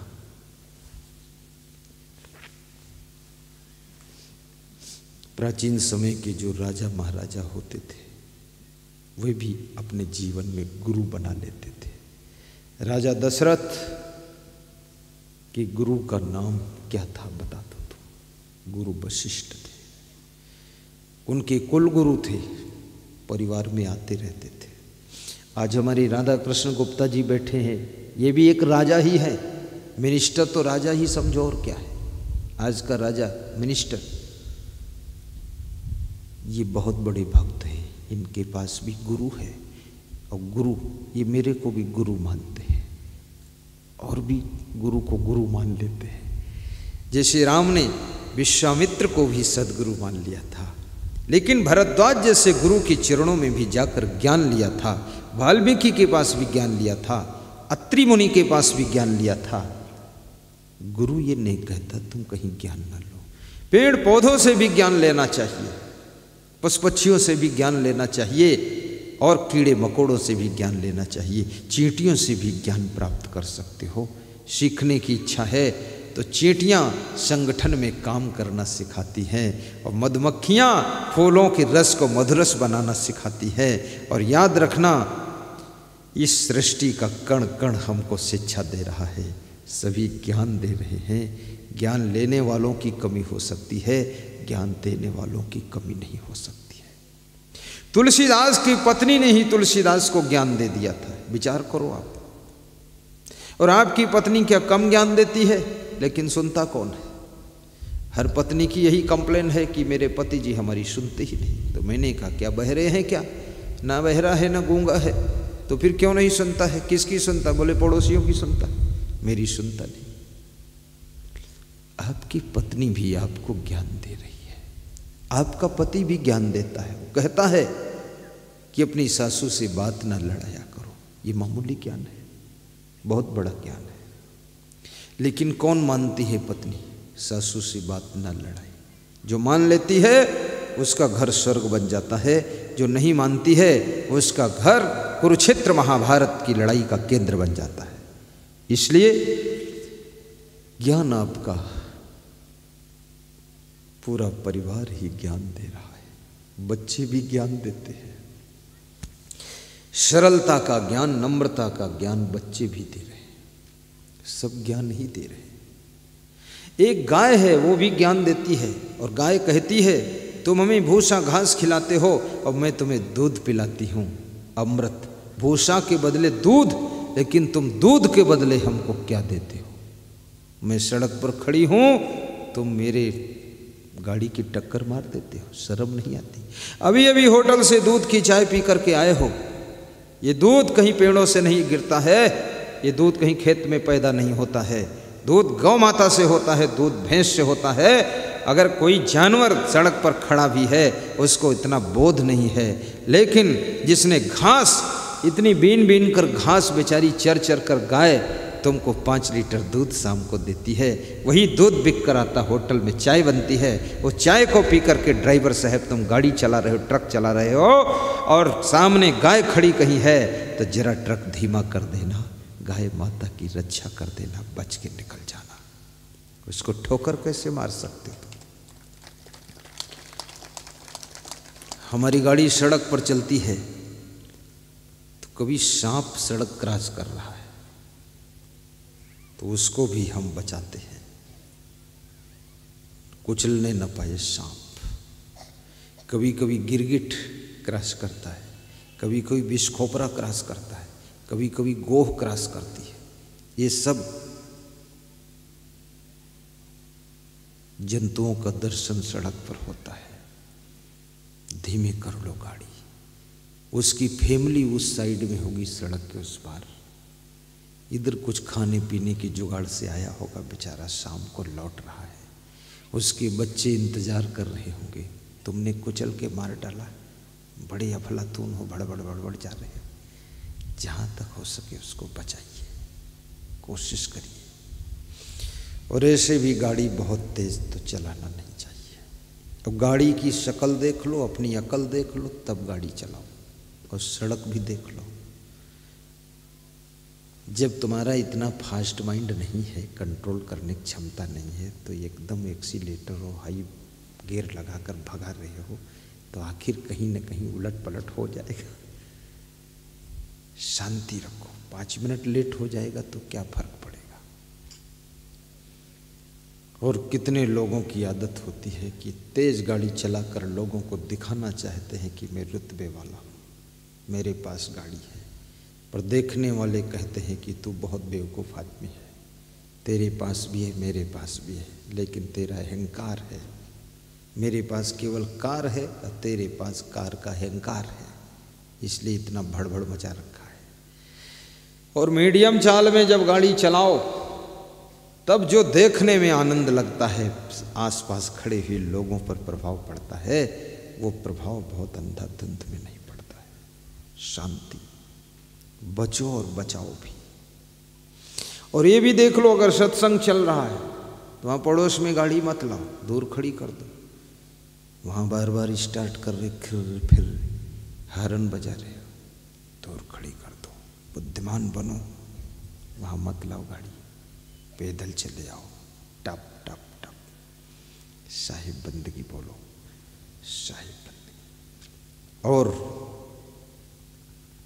प्राचीन समय के जो राजा महाराजा होते थे, वे भी अपने जीवन में गुरु बना लेते थे। राजा दशरथ के गुरु का नाम क्या था बता दो तुम? गुरु वशिष्ठ थे। उनके कुल गुरु थे, परिवार में आते रहते थे। आज हमारे राधा कृष्ण गुप्ता जी बैठे हैं, ये भी एक राजा ही है। मिनिस्टर तो राजा ही समझो, और क्या है आज का राजा मिनिस्टर। ये बहुत बड़े भक्त हैं, इनके पास भी गुरु है, और गुरु ये मेरे को भी गुरु मानते हैं, और भी गुरु को गुरु मान लेते हैं। जैसे राम ने विश्वामित्र को भी सदगुरु मान लिया था, लेकिन भरद्वाज जैसे गुरु के चरणों में भी जाकर ज्ञान लिया था। वाल्मीकि के पास भी ज्ञान लिया था, अत्रि मुनि के पास भी ज्ञान लिया था। गुरु ये नहीं कहता तुम कहीं ज्ञान ना लो। पेड़ पौधों से भी ज्ञान लेना चाहिए, पशु पक्षियों से भी ज्ञान लेना चाहिए, और कीड़े मकोड़ों से भी ज्ञान लेना चाहिए। चींटियों से भी ज्ञान प्राप्त कर सकते हो। सीखने की इच्छा है तो तो चींटियाँ संगठन में काम करना सिखाती हैं और मधुमक्खियाँ फूलों के रस को मधुरस बनाना सिखाती है। और याद रखना, इस सृष्टि का कण कण हमको शिक्षा दे रहा है, सभी ज्ञान दे रहे हैं। ज्ञान लेने वालों की कमी हो सकती है, ज्ञान देने वालों की कमी नहीं हो सकती है। तुलसीदास की पत्नी ने ही तुलसीदास को ज्ञान दे दिया था, विचार करो आप। और आपकी पत्नी क्या कम ज्ञान देती है? लेकिन सुनता कौन है? हर पत्नी की यही कंप्लेन है कि मेरे पति जी हमारी सुनते ही नहीं। तो मैंने कहा क्या बहरे हैं क्या? ना बहरा है ना गूंगा है, तो फिर क्यों नहीं सुनता है? किसकी सुनता? बोले पड़ोसियों की सुनता, मेरी सुनता नहीं। आपकी पत्नी भी आपको ज्ञान दे रही है, आपका पति भी ज्ञान देता है। वो कहता है कि अपनी सासू से बात ना लड़ाया करो। ये मामूली ज्ञान है, बहुत बड़ा ज्ञान है। लेकिन कौन मानती है पत्नी? सासू से बात ना लड़ाए। जो मान लेती है उसका घर स्वर्ग बन जाता है, जो नहीं मानती है उसका घर कुरुक्षेत्र महाभारत की लड़ाई का केंद्र बन जाता है। इसलिए ज्ञान आपका पूरा परिवार ही ज्ञान दे रहा है, बच्चे भी ज्ञान देते हैं। सरलता का ज्ञान, नम्रता का ज्ञान बच्चे भी दे रहे हैं, सब ज्ञान ही दे रहे हैं। एक गाय है, वो भी ज्ञान देती है और गाय कहती है तुम हमें भूसा घास खिलाते हो और मैं तुम्हें दूध पिलाती हूँ, अमृत। भूसा के बदले दूध, लेकिन तुम दूध के बदले हमको क्या देते हो? मैं सड़क पर खड़ी हूँ, तुम मेरे गाड़ी की टक्कर मार देते हो, शर्म नहीं आती? अभी अभी होटल से दूध की चाय पी करके आए हो। ये दूध कहीं पेड़ों से नहीं गिरता है, ये दूध कहीं खेत में पैदा नहीं होता है, दूध गौ माता से होता है, दूध भैंस से होता है। अगर कोई जानवर सड़क पर खड़ा भी है उसको इतना बोध नहीं है, लेकिन जिसने घास इतनी बीन बीन कर घास बेचारी चर चर कर गाय तुमको 5 लीटर दूध शाम को देती है, वही दूध बिक कर आता होटल में चाय बनती है। वो चाय को पी करके ड्राइवर साहब तुम गाड़ी चला रहे हो, ट्रक चला रहे हो और सामने गाय खड़ी कहीं है तो जरा ट्रक धीमा कर देना, गाय माता की रक्षा कर देना, बच के निकल जाना। उसको ठोकर कैसे मार सकते हो? हमारी गाड़ी सड़क पर चलती है तो कभी सांप सड़क क्रॉस कर रहा है तो उसको भी हम बचाते हैं, कुचलने न पाए सांप। कभी कभी गिरगिट क्रॉस करता है, कभी कभी विषखोपरा क्रॉस करता है, कभी कभी गोह क्रॉस करती है। ये सब जंतुओं का दर्शन सड़क पर होता है। धीमे कर लो गाड़ी, उसकी फैमिली उस साइड में होगी, सड़क के उस पार। इधर कुछ खाने पीने की जुगाड़ से आया होगा बेचारा, शाम को लौट रहा है, उसके बच्चे इंतजार कर रहे होंगे, तुमने कुचल के मार डाला, बड़े अफलातून हो, बड़बड़ बड़बड़ जा रहे हो। जहाँ तक हो सके उसको बचाइए, कोशिश करिए। और ऐसे भी गाड़ी बहुत तेज तो चलाना नहीं चाहिए। अब गाड़ी की शक्ल देख लो, अपनी अकल देख लो, तब गाड़ी चलाओ, और सड़क भी देख लो। जब तुम्हारा इतना फास्ट माइंड नहीं है, कंट्रोल करने की क्षमता नहीं है, तो एकदम एक्सीलेटर और हाई गियर लगाकर भगा रहे हो तो आखिर कहीं न कहीं उलट पलट हो जाएगा। शांति रखो, 5 मिनट लेट हो जाएगा तो क्या फर्क पड़ेगा। और कितने लोगों की आदत होती है कि तेज गाड़ी चलाकर लोगों को दिखाना चाहते हैं कि मैं रुतबे वाला हूँ, मेरे पास गाड़ी है, पर देखने वाले कहते हैं कि तू बहुत बेवकूफ़ आदमी है, तेरे पास भी है मेरे पास भी है, लेकिन तेरा अहंकार है। मेरे पास केवल कार है और तेरे पास कार का अहंकार है, इसलिए इतना भड़बड़ मचा रखा है। और मीडियम चाल में जब गाड़ी चलाओ तब जो देखने में आनंद लगता है, आसपास खड़े हुए लोगों पर प्रभाव पड़ता है, वो प्रभाव बहुत अंधाधुंध में नहीं पड़ता है। शांति, बचो और बचाओ भी। और ये भी देख लो, अगर सत्संग चल रहा है तो वहाँ पड़ोस में गाड़ी मत लाओ, दूर खड़ी कर दो। वहाँ बार बार स्टार्ट कर रहे, फिर हॉर्न बजा रहे हो, दूर खड़ी कर दो। बुद्धिमान बनो, वहाँ मत लाओ गाड़ी, पैदल चले आओ, टप टप टप। साहिब बंदगी बोलो, साहिब बंदगी। और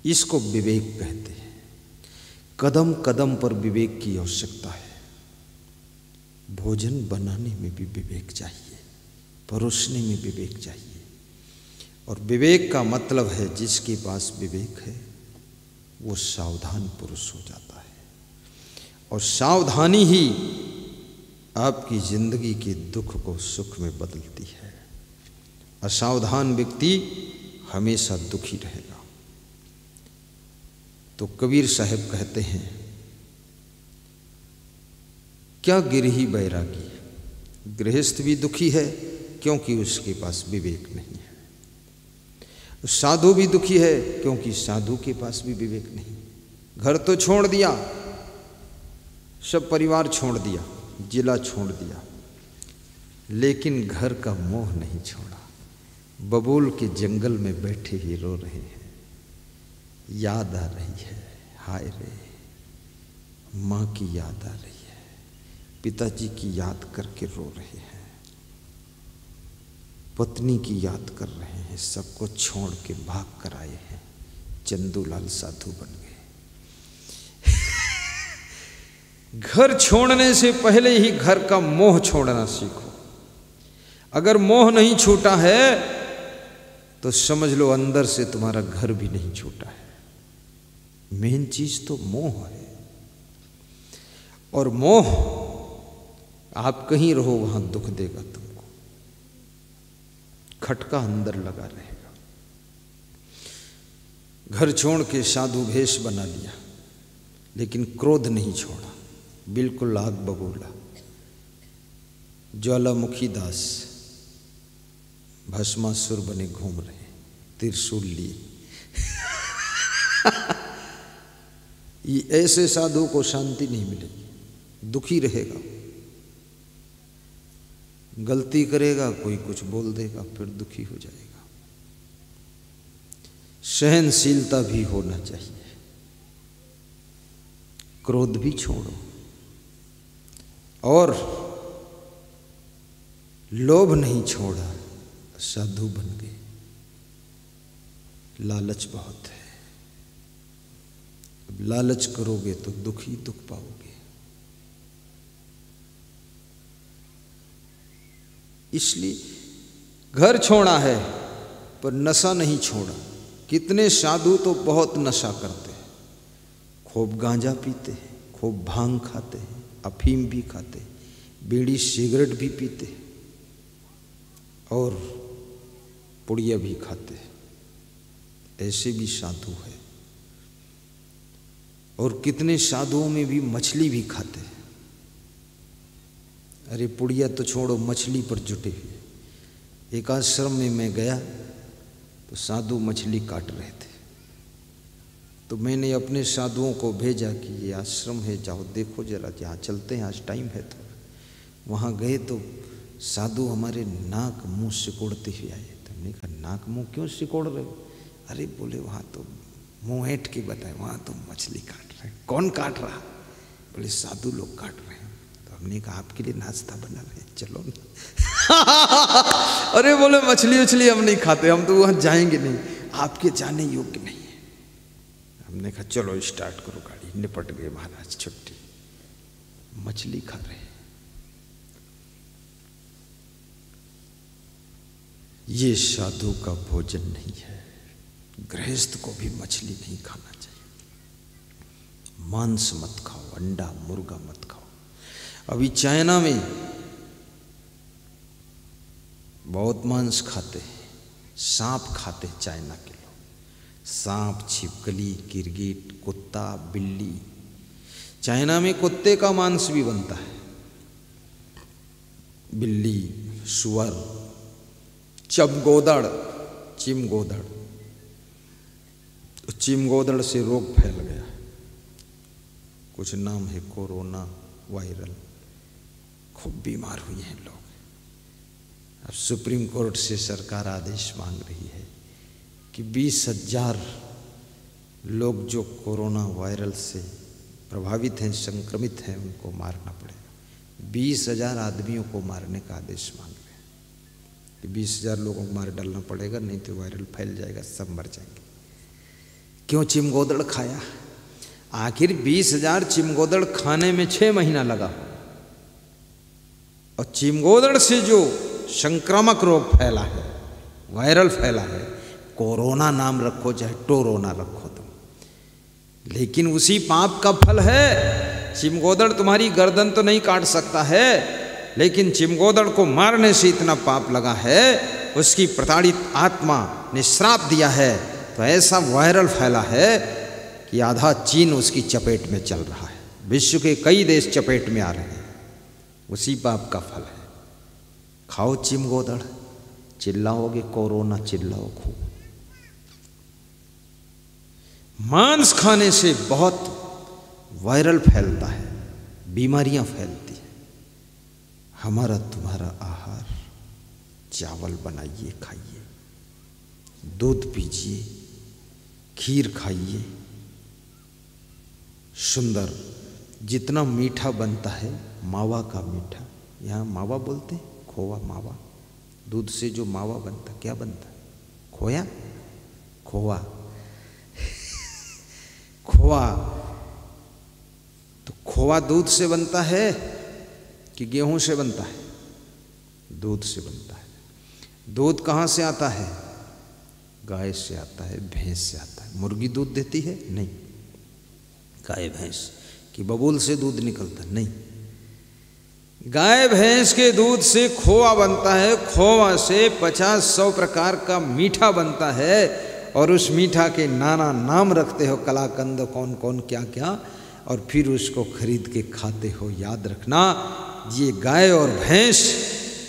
इसको विवेक कहते हैं। कदम कदम पर विवेक की आवश्यकता है। भोजन बनाने में भी विवेक चाहिए, परोसने में विवेक चाहिए। और विवेक का मतलब है जिसके पास विवेक है वो सावधान पुरुष हो जाता है। और सावधानी ही आपकी जिंदगी के दुख को सुख में बदलती है। असावधान व्यक्ति हमेशा दुखी रहेगा। तो कबीर साहब कहते हैं, क्या गिरही बैरागी, गृहस्थ भी दुखी है क्योंकि उसके पास विवेक नहीं है। साधु भी दुखी है क्योंकि साधु के पास भी विवेक नहीं। घर तो छोड़ दिया, सब परिवार छोड़ दिया, जिला छोड़ दिया, लेकिन घर का मोह नहीं छोड़ा। बबूल के जंगल में बैठे ही रो रहे हैं। याद आ रही है, हाय रे, माँ की याद आ रही है, पिताजी की याद करके रो रहे हैं, पत्नी की याद कर रहे हैं, सबको छोड़ के भाग कर आए हैं, चंदूलाल साधु बन गए। घर छोड़ने से पहले ही घर का मोह छोड़ना सीखो। अगर मोह नहीं छूटा है तो समझ लो अंदर से तुम्हारा घर भी नहीं छूटा है। मेन चीज तो मोह है। और मोह, आप कहीं रहो वहां दुख देगा तुमको, खटका अंदर लगा रहेगा। घर छोड़ के साधु भेष बना लिया, लेकिन क्रोध नहीं छोड़ा, बिल्कुल आग बबूला। ज्वालामुखी दास भस्मासुर बने घूम रहे, त्रिशूल लिए। ये ऐसे साधु को शांति नहीं मिलेगी, दुखी रहेगा। गलती करेगा, कोई कुछ बोल देगा, फिर दुखी हो जाएगा। सहनशीलता भी होना चाहिए। क्रोध भी छोड़ो। और लोभ नहीं छोड़ा, साधु बन गए। लालच बहुत है, अब लालच करोगे तो दुख ही दुख पाओगे। इसलिए घर छोड़ा है पर नशा नहीं छोड़ा। कितने साधु तो बहुत नशा करते हैं, खूब गांजा पीते हैं, खूब भांग खाते हैं, अफीम भी खाते हैं, बीड़ी सिगरेट भी पीते हैं और पुड़िया भी खाते हैं। ऐसे भी साधु है। और कितने साधुओं में भी मछली भी खाते हैं। अरे पुड़िया तो छोड़ो, मछली पर जुटे हुए। एक आश्रम में मैं गया तो साधु मछली काट रहे थे, तो मैंने अपने साधुओं को भेजा कि ये आश्रम है, जाओ देखो जरा, जहाँ चलते हैं, आज टाइम है। तो वहाँ गए तो साधु हमारे नाक मुंह सिकोड़ते हुए आए। तो हमने कहा नाक मुंह क्यों सिकोड़ रहे हो? अरे बोले वहाँ तो मुँह ऐंठ के बताए, वहाँ तो मछली काट रहे हैं। कौन काट रहा? बोले साधु लोग काट रहे हैं। तो हमने कहा आपके लिए नाश्ता बना रहे हैं, चलो ना। अरे बोले मछली उछली हम नहीं खाते, हम तो वहाँ जाएंगे नहीं, आपके जाने योग्य नहीं है। हमने कहा चलो स्टार्ट करो गाड़ी। निपट गए महाराज, छुट्टी। मछली खा रहे हैं। ये साधु का भोजन नहीं है। गृहस्थ को भी मछली नहीं खाना चाहिए। मांस मत खाओ, अंडा मुर्गा मत खाओ। अभी चाइना में बहुत मांस खाते हैं, सांप खाते हैं चाइना के लोग। सांप, छिपकली, गिरगिट, कुत्ता, बिल्ली। चाइना में कुत्ते का मांस भी बनता है, बिल्ली, सुअर, चमगोदड़, चिमगोदड़। चिमगोदड़ से रोग फैल गया, कुछ नाम है कोरोना वायरल। खूब बीमार हुए हैं लोग। अब सुप्रीम कोर्ट से सरकार आदेश मांग रही है कि 20,000 लोग जो कोरोना वायरल से प्रभावित हैं, संक्रमित हैं, उनको मारना पड़ेगा। 20,000 आदमियों को मारने का आदेश मांग रहे हैं कि 20,000 लोगों को मार डालना पड़ेगा, नहीं तो वायरल फैल जाएगा, सब मर जाएंगे। क्यों? चिमगोदड़ खाया। आखिर 20,000 चिमगोदड़ खाने में 6 महीना लगा, और चिमगोदड़ से जो संक्रामक रोग फैला है, वायरल फैला है, कोरोना नाम रखो चाहे टोरोना रखो तुम, लेकिन उसी पाप का फल है। चिमगोदड़ तुम्हारी गर्दन तो नहीं काट सकता है, लेकिन चिमगोदड़ को मारने से इतना पाप लगा है, उसकी प्रताड़ित आत्मा ने श्राप दिया है, तो ऐसा वायरल फैला है कि आधा चीन उसकी चपेट में चल रहा है, विश्व के कई देश चपेट में आ रहे हैं। उसी पाप का फल है। खाओ चिमगोदड़, चिल्लाओगे कोरोना, चिल्लाओ खूब। मांस खाने से बहुत वायरल फैलता है, बीमारियां फैलती है। हमारा तुम्हारा आहार, चावल बनाइए खाइए, दूध पीजिए, खीर खाइए, सुंदर जितना मीठा बनता है, मावा का मीठा, यहाँ मावा बोलते हैं, खोवा मावा, दूध से जो मावा बनता, क्या बनता? खोया, खोवा, खोआ। तो खोआ दूध से बनता है कि गेहूं से बनता है? दूध से बनता है। दूध कहाँ से आता है? गाय से आता है, भैंस से आता है। मुर्गी दूध देती है? नहीं। गाय भैंस कि बबूल से दूध निकलता? नहीं। गाय भैंस के दूध से खोआ बनता है, खोआ से 50-100 प्रकार का मीठा बनता है, और उस मीठा के नाना नाम रखते हो, कलाकंद, कौन कौन क्या क्या, और फिर उसको खरीद के खाते हो। याद रखना, ये गाय और भैंस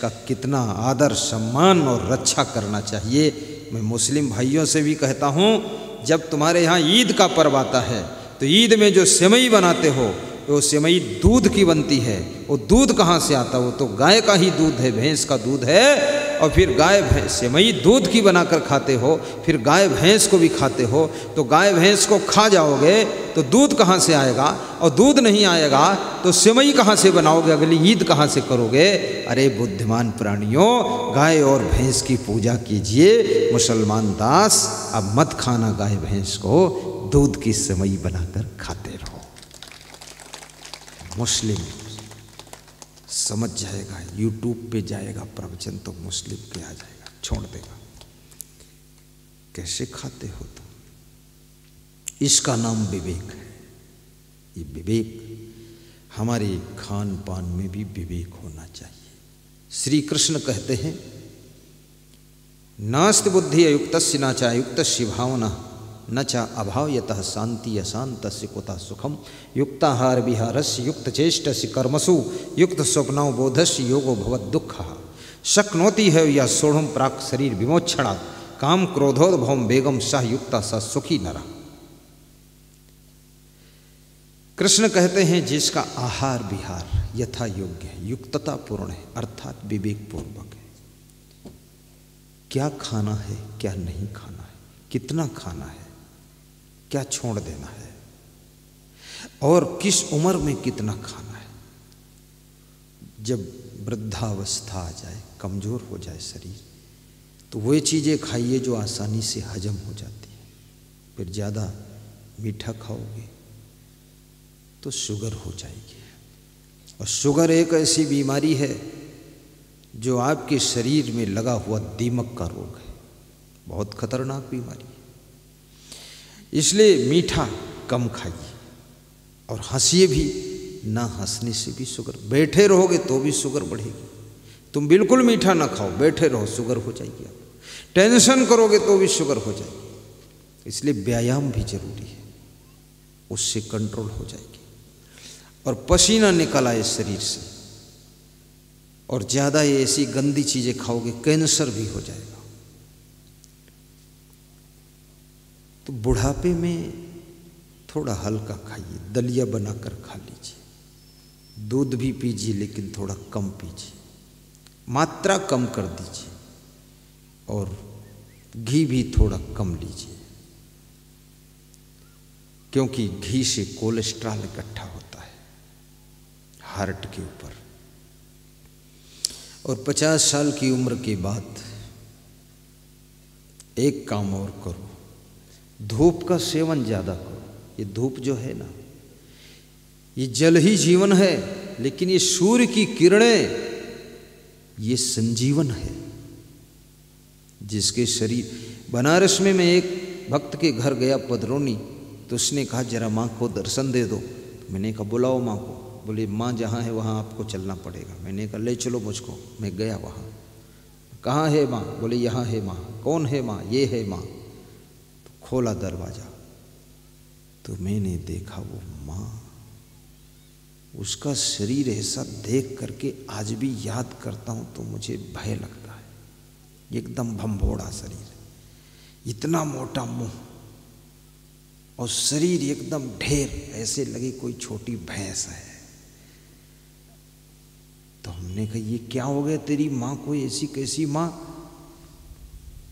का कितना आदर, सम्मान और रक्षा करना चाहिए। मैं मुस्लिम भाइयों से भी कहता हूँ, जब तुम्हारे यहाँ ईद का पर्व आता है तो ईद में जो सेवई बनाते हो, वो सेवई दूध की बनती है। वो दूध कहाँ से आता? वो तो गाय का ही दूध है, भैंस का दूध है। और फिर गाय भैंस सेवई दूध की बनाकर खाते हो, फिर गाय भैंस को भी खाते हो। तो गाय भैंस को खा जाओगे तो दूध कहाँ से आएगा? और दूध नहीं आएगा तो सेवई कहाँ से बनाओगे? अगली ईद कहाँ से करोगे? अरे बुद्धिमान प्राणियों, गाय और भैंस की पूजा कीजिए। मुसलमान दास, अब मत खाना गाय भैंस को, दूध की सेवई बनाकर खाते रहो। मुस्लिम समझ जाएगा, यूट्यूब पे जाएगा प्रवचन तो मुस्लिम के आ जाएगा, छोड़ देगा। कैसे खाते हो तुम? इसका नाम विवेक है। ये विवेक, हमारे खान पान में भी विवेक होना चाहिए। श्री कृष्ण कहते हैं, नास्ति बुद्धि अयुक्तस्य न चायुक्तस्य भावना न चा अभावयतः शांति अशांतस्य कुतः सुखम युक्ताहार विहारस्य युक्त चेष्टस्य कर्मसु युक्त स्वप्नौ बोधस्य योगो भवद दुःखः शक्नोति है या सोढ़म प्राक शरीर विमोक्षणात् काम क्रोधोद्भवम वेगम सह युक्ता स सुखी नरः। कृष्ण कहते हैं, जिसका आहार विहार यथा योग्य है, युक्तता पूर्ण है, अर्थात विवेक पूर्वक है। क्या खाना है, क्या नहीं खाना है, कितना खाना है, क्या छोड़ देना है, और किस उम्र में कितना खाना है। जब वृद्धावस्था आ जाए, कमजोर हो जाए शरीर, तो वो चीज़ें खाइए जो आसानी से हजम हो जाती है। फिर ज़्यादा मीठा खाओगे तो शुगर हो जाएगी, और शुगर एक ऐसी बीमारी है जो आपके शरीर में लगा हुआ दीमक का रोग है, बहुत खतरनाक बीमारी है। इसलिए मीठा कम खाइए, और हंसिए भी, ना हंसने से भी शुगर, बैठे रहोगे तो भी शुगर बढ़ेगी। तुम बिल्कुल मीठा ना खाओ, बैठे रहो, शुगर हो जाएगी। आप टेंशन करोगे तो भी शुगर हो जाएगी। इसलिए व्यायाम भी जरूरी है, उससे कंट्रोल हो जाएगी। और पसीना निकल आए शरीर से, और ज़्यादा ये ऐसी गंदी चीज़ें खाओगे, कैंसर भी हो जाएगा। तो बुढ़ापे में थोड़ा हल्का खाइए, दलिया बनाकर खा लीजिए, दूध भी पीजिए लेकिन थोड़ा कम पीजिए, मात्रा कम कर दीजिए, और घी भी थोड़ा कम लीजिए, क्योंकि घी से कोलेस्ट्रॉल इकट्ठा होता है हार्ट के ऊपर, और 50 साल की उम्र के बाद एक काम और करो, धूप का सेवन ज़्यादा करो। ये धूप जो है ना, ये जल ही जीवन है, लेकिन ये सूर्य की किरणें ये संजीवन है। जिसके शरीर, बनारस में मैं एक भक्त के घर गया पदरौनी, तो उसने कहा जरा माँ को दर्शन दे दो। तो मैंने कहा बुलाओ माँ को। बोले माँ जहाँ है वहाँ आपको चलना पड़ेगा। मैंने कहा ले चलो मुझको। मैं गया वहाँ। कहाँ है माँ? बोले यहाँ है माँ। कौन है माँ? ये है माँ। तो खोला दरवाज़ा, तो मैंने देखा वो माँ, उसका शरीर ऐसा देख करके आज भी याद करता हूँ तो मुझे भय लगता है। एकदम भंभोड़ा शरीर, इतना मोटा मुंह और शरीर एकदम ढेर, ऐसे लगे कोई छोटी भैंस है। तो हमने कहा ये क्या हो गया तेरी माँ को, ऐसी कैसी माँ?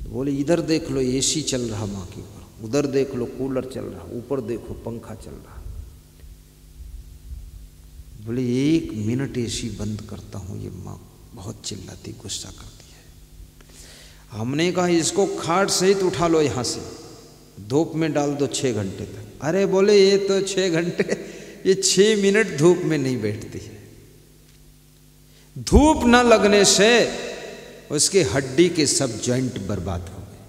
बोले इधर देख लो एसी चल रहा माँ के ऊपर, उधर देख लो कूलर चल रहा, ऊपर देखो पंखा चल रहा। बोले 1 मिनट एसी बंद करता हूँ ये माँ बहुत चिल्लाती, गुस्सा करती है। हमने कहा इसको खाट सहित उठा लो यहाँ से, धूप में डाल दो 6 घंटे तक। अरे बोले ये तो 6 घंटे, ये 6 मिनट धूप में नहीं बैठती है। धूप न लगने से उसके हड्डी के सब जॉइंट बर्बाद हो गए।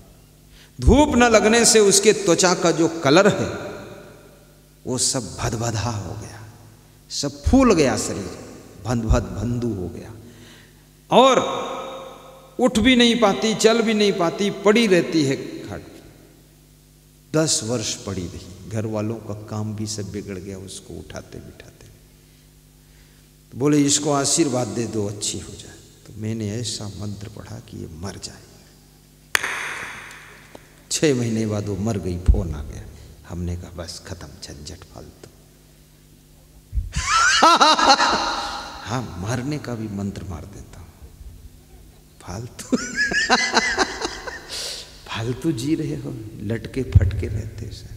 धूप न लगने से उसके त्वचा का जो कलर है वो सब भदभदा हो गया, सब फूल गया, शरीर भंदू हो गया, और उठ भी नहीं पाती, चल भी नहीं पाती, पड़ी रहती है खाट पे। 10 वर्ष पड़ी रही। घर वालों का काम भी सब बिगड़ गया उसको उठाते बिठाते। तो बोले इसको आशीर्वाद दे दो अच्छी हो जाए। तो मैंने ऐसा मंत्र पढ़ा कि ये मर जाए। 6 महीने बाद वो मर गई, फोन आ गया। हमने कहा बस खत्म, झंझट फालतू। हाँ, मरने का भी मंत्र मार देता हूँ, फालतू। फालतू जी रहे हो, लटके फटके रहते सर,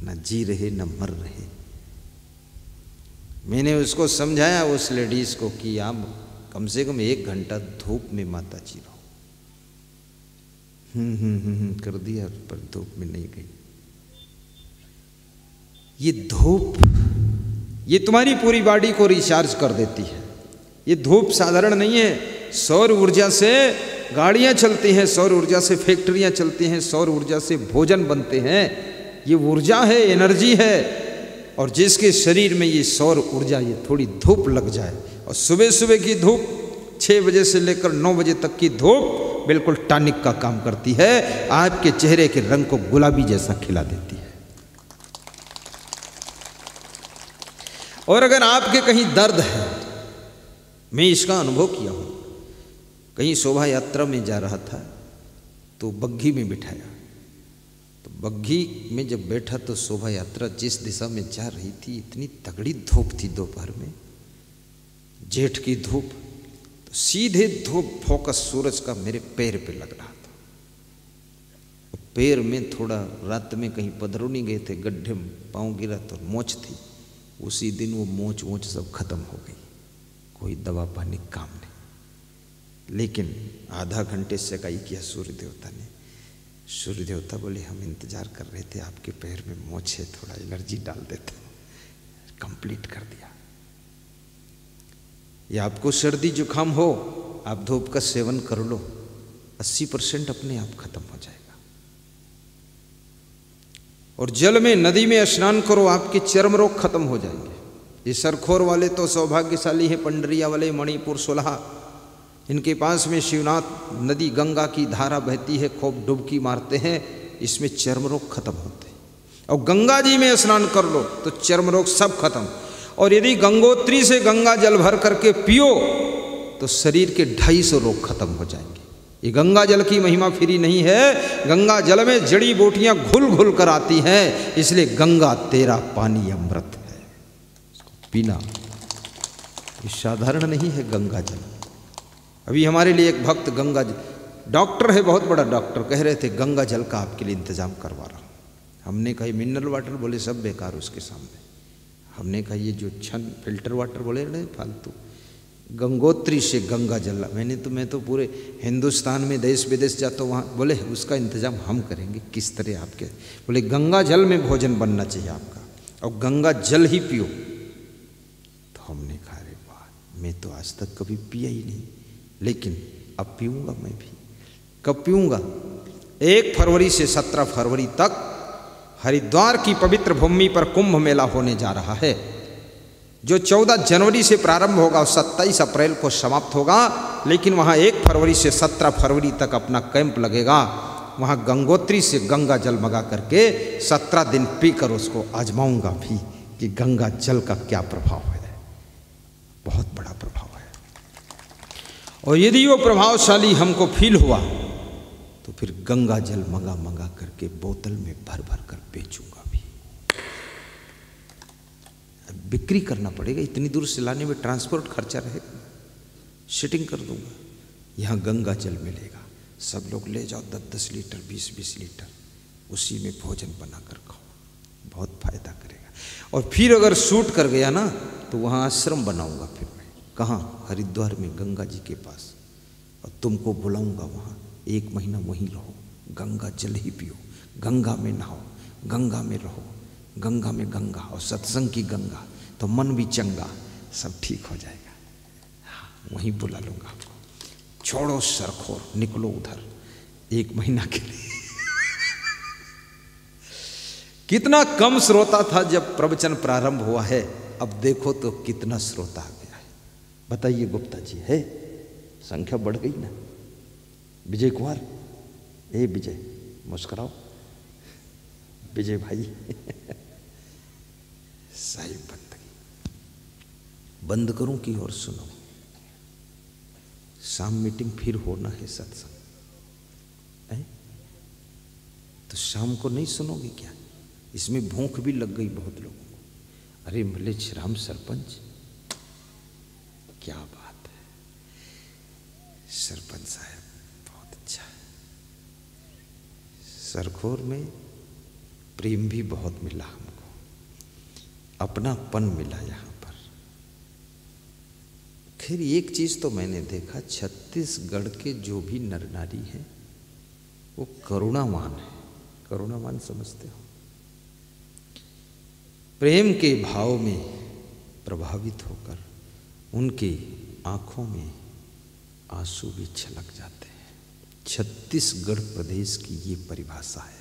न जी रहे न मर रहे। मैंने उसको समझाया उस लेडीज को कि आप कम से कम 1 घंटा धूप में माता जी रहो। कर दिया, पर धूप में नहीं गई। ये धूप, ये तुम्हारी पूरी बॉडी को रिचार्ज कर देती है। ये धूप साधारण नहीं है। सौर ऊर्जा से गाड़ियां चलती हैं, सौर ऊर्जा से फैक्ट्रियां चलती हैं, सौर ऊर्जा से भोजन बनते हैं। ये ऊर्जा है, एनर्जी है। और जिसके शरीर में ये सौर ऊर्जा, ये थोड़ी धूप लग जाए, और सुबह सुबह की धूप 6 बजे से लेकर 9 बजे तक की धूप बिल्कुल टॉनिक का काम करती है। आपके चेहरे के रंग को गुलाबी जैसा खिला देती है। और अगर आपके कहीं दर्द है, मैं इसका अनुभव किया हूँ। कहीं शोभा यात्रा में जा रहा था तो बग्घी में बिठाया, तो बग्घी में जब बैठा तो शोभा यात्रा जिस दिशा में जा रही थी, इतनी तगड़ी धूप थी दोपहर में, जेठ की धूप, तो सीधे धूप फोकस सूरज का मेरे पैर पे लग रहा था। पैर में थोड़ा, रात में कहीं पधरौनी गए थे, गड्ढे में पाँव गिरा तो मोच थी। उसी दिन वो मोच सब खत्म हो गई, कोई दवा पानी काम नहीं। लेकिन आधा घंटे सेकाई किया सूर्य देवता ने। सूर्य देवता बोले हम इंतजार कर रहे थे, आपके पैर में मोच है, थोड़ा एनर्जी डाल देते। कंप्लीट कर दिया। या आपको सर्दी जुकाम हो, आप धूप का सेवन कर लो, 80% अपने आप खत्म हो जाएगा। और जल में, नदी में स्नान करो, आपके चर्म रोग खत्म हो जाएंगे। ये सरखोर वाले तो सौभाग्यशाली हैं, पंडरिया वाले, मणिपुर, सोलहा, इनके पास में शिवनाथ नदी, गंगा की धारा बहती है, खूब डुबकी मारते हैं, इसमें चर्म रोग खत्म होते हैं। और गंगा जी में स्नान कर लो तो चर्म रोग सब खत्म। और यदि गंगोत्री से गंगा जल भर करके पियो तो शरीर के 250 रोग खत्म हो जाएंगे। ये गंगा जल की महिमा फ्री नहीं है। गंगा जल में जड़ी बूटियां घुल घुल कर आती हैं, इसलिए गंगा तेरा पानी अमृत है, इसको पीना। ये साधारण नहीं है गंगा जल। अभी हमारे लिए एक भक्त गंगा जल, डॉक्टर है, बहुत बड़ा डॉक्टर, कह रहे थे गंगा जल का आपके लिए इंतजाम करवा रहा हूँ। हमने कहा मिनरल वाटर, बोले सब बेकार उसके सामने। हमने कहा ये जो छन फिल्टर वाटर बोले रहे फालतू, गंगोत्री से गंगा जल, मैं तो पूरे हिंदुस्तान में देश विदेश जाता हूँ, वहाँ बोले उसका इंतजाम हम करेंगे। किस तरह आपके, बोले गंगा जल में भोजन बनना चाहिए आपका, और गंगा जल ही पियो। तो हमने कहा अरे वाह, मैं तो आज तक कभी पिया ही नहीं, लेकिन अब पीऊँगा मैं भी। कब पीऊँगा? 1 फरवरी से 17 फरवरी तक हरिद्वार की पवित्र भूमि पर कुंभ मेला होने जा रहा है, जो 14 जनवरी से प्रारंभ होगा और 27 अप्रैल को समाप्त होगा। लेकिन वहाँ 1 फरवरी से 17 फरवरी तक अपना कैंप लगेगा। वहाँ गंगोत्री से गंगा जल मंगा करके 17 दिन पीकर उसको आजमाऊंगा भी कि गंगा जल का क्या प्रभाव है। बहुत बड़ा प्रभाव है, और यदि वो प्रभावशाली हमको फील हुआ तो फिर गंगा जल मंगा करके बोतल में भर भर कर बेचूंगा भी। बिक्री करना पड़ेगा, इतनी दूर से लाने में ट्रांसपोर्ट खर्चा रहेगा, शिटिंग कर दूंगा। यहाँ गंगा जल मिलेगा, सब लोग ले जाओ 10-10 लीटर 20-20 लीटर, उसी में भोजन बना कर खाओ, बहुत फायदा करेगा। और फिर अगर शूट कर गया ना तो वहाँ आश्रम बनाऊंगा फिर मैं, कहाँ? हरिद्वार में गंगा जी के पास, और तुमको बुलाऊंगा वहाँ, 1 महीना वहीं रहो, गंगा जल ही पियो, गंगा में नहाओ, गंगा में रहो, गंगा में गंगा और सत्संग की गंगा, तो मन भी चंगा, सब ठीक हो जाएगा। हाँ, वहीं बुला लूँगा आपको। छोड़ो सरखोर, निकलो उधर 1 महीना के लिए। कितना कम श्रोता था जब प्रवचन प्रारंभ हुआ है, अब देखो तो कितना श्रोता आ गया है। बताइए गुप्ता जी, है संख्या बढ़ गई ना? विजय कुमार, ए विजय मुस्कुराओ, विजय भाई। साहिब बंदगी बंद करूं कि और सुनो? शाम मीटिंग फिर होना है सत्संग है, तो शाम को नहीं सुनोगे क्या? इसमें भूख भी लग गई बहुत लोगों को। अरे मलेच्छ राम सरपंच, क्या बात है सरपंच साहब, बहुत अच्छा। सरखोर में प्रेम भी बहुत मिला हमको, अपनापन मिला यहाँ पर। खैर एक चीज तो मैंने देखा, छत्तीसगढ़ के जो भी नर नारी हैं वो करुणावान है। करुणावान समझते हो? प्रेम के भाव में प्रभावित होकर उनकी आंखों में आंसू भी छलक जाते हैं। छत्तीसगढ़ प्रदेश की ये परिभाषा है।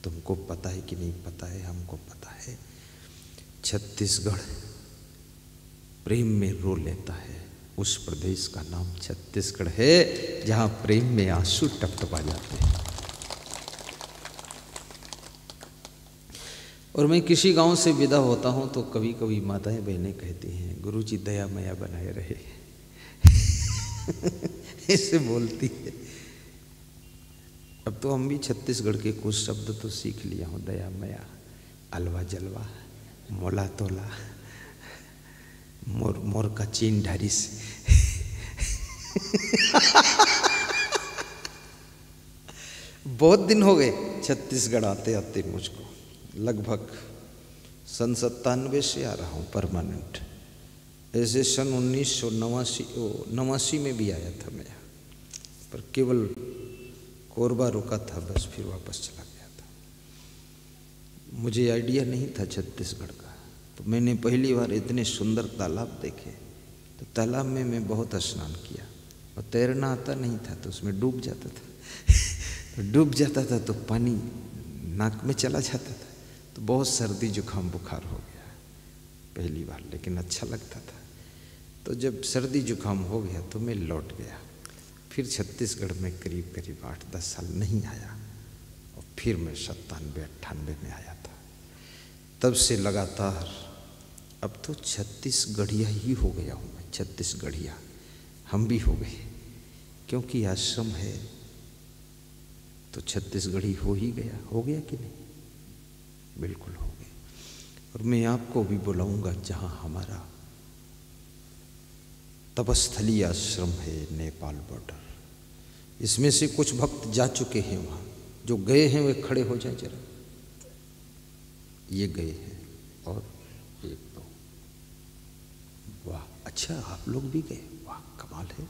तुमको पता है कि नहीं पता है? हमको पता है। छत्तीसगढ़ प्रेम में रो लेता है। उस प्रदेश का नाम छत्तीसगढ़ है, जहां प्रेम में आंसू टपटपा जाते हैं। और मैं किसी गांव से विदा होता हूं तो कभी कभी माताएं बहनें कहती हैं, गुरुजी दया मया बनाए रहे। ऐसे बोलती है। अब तो हम भी छत्तीसगढ़ के कुछ शब्द तो सीख लिया हूँ, दया मया, अलवा जलवा, मोला तोला, मोर मोर का चीन ढारी से। बहुत दिन हो गए छत्तीसगढ़ आते आते मुझको, लगभग सन 97 से आ रहा हूँ परमानेंट। ऐसे सन 1989 में भी आया था मैं यहाँ, पर केवल कोरबा रुका था बस, फिर वापस चला गया था। मुझे आइडिया नहीं था छत्तीसगढ़ का, तो मैंने पहली बार इतने सुंदर तालाब देखे। तो तालाब में मैं बहुत स्नान किया, और तैरना आता नहीं था तो उसमें डूब जाता था। तो डूब जाता था तो पानी नाक में चला जाता था, तो बहुत सर्दी जुकाम बुखार हो गया पहली बार, लेकिन अच्छा लगता था। तो जब सर्दी जुकाम हो गया तो मैं लौट गया। फिर छत्तीसगढ़ में करीब करीब 8-10 साल नहीं आया, और फिर मैं 97-98 में आया था। तब से लगातार अब तो छत्तीसगढ़िया ही हो गया हूँ मैं, छत्तीसगढ़िया हम भी हो गए, क्योंकि आश्रम है तो छत्तीसगढ़ी हो ही गया। हो गया कि नहीं? बिल्कुल हो गए। और मैं आपको भी बुलाऊंगा जहाँ हमारा तपस्थली आश्रम है, नेपाल बॉर्डर। इसमें से कुछ भक्त जा चुके हैं वहाँ, जो गए हैं वे खड़े हो जाए जरा। ये गए हैं, और 1 2, वाह अच्छा आप लोग भी गए, वाह कमाल है,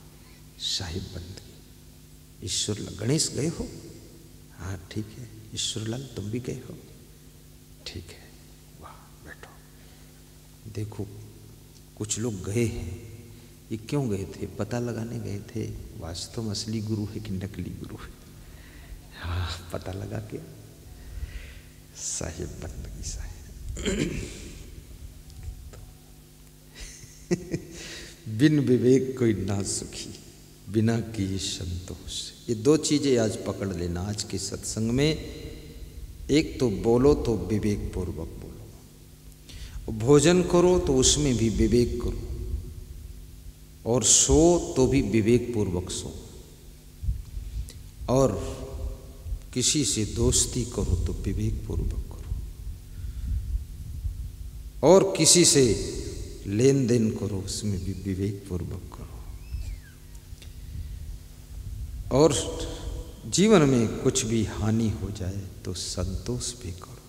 साहिब बंदगी। ईश्वरलाल, गणेश गए हो? हाँ ठीक है। ईश्वरलाल तुम भी गए हो? ठीक है, वाह बैठो। देखो कुछ लोग गए हैं, ये क्यों गए थे? पता लगाने गए थे वास्तव में असली गुरु है कि नकली गुरु है। हाँ पता लगा के साहिब बंदगी साहिब। बिन विवेक कोई ना सुखी, बिना किए संतोष। ये दो चीजें आज पकड़ लेना आज के सत्संग में। एक तो बोलो तो विवेक पूर्वक बोलो, भोजन करो तो उसमें भी विवेक करो, और सो तो भी विवेक पूर्वक सो, और किसी से दोस्ती करो तो विवेक पूर्वक करो, और किसी से लेन देन करो उसमें भी विवेक पूर्वक करो, और जीवन में कुछ भी हानि हो जाए तो संतोष भी करो।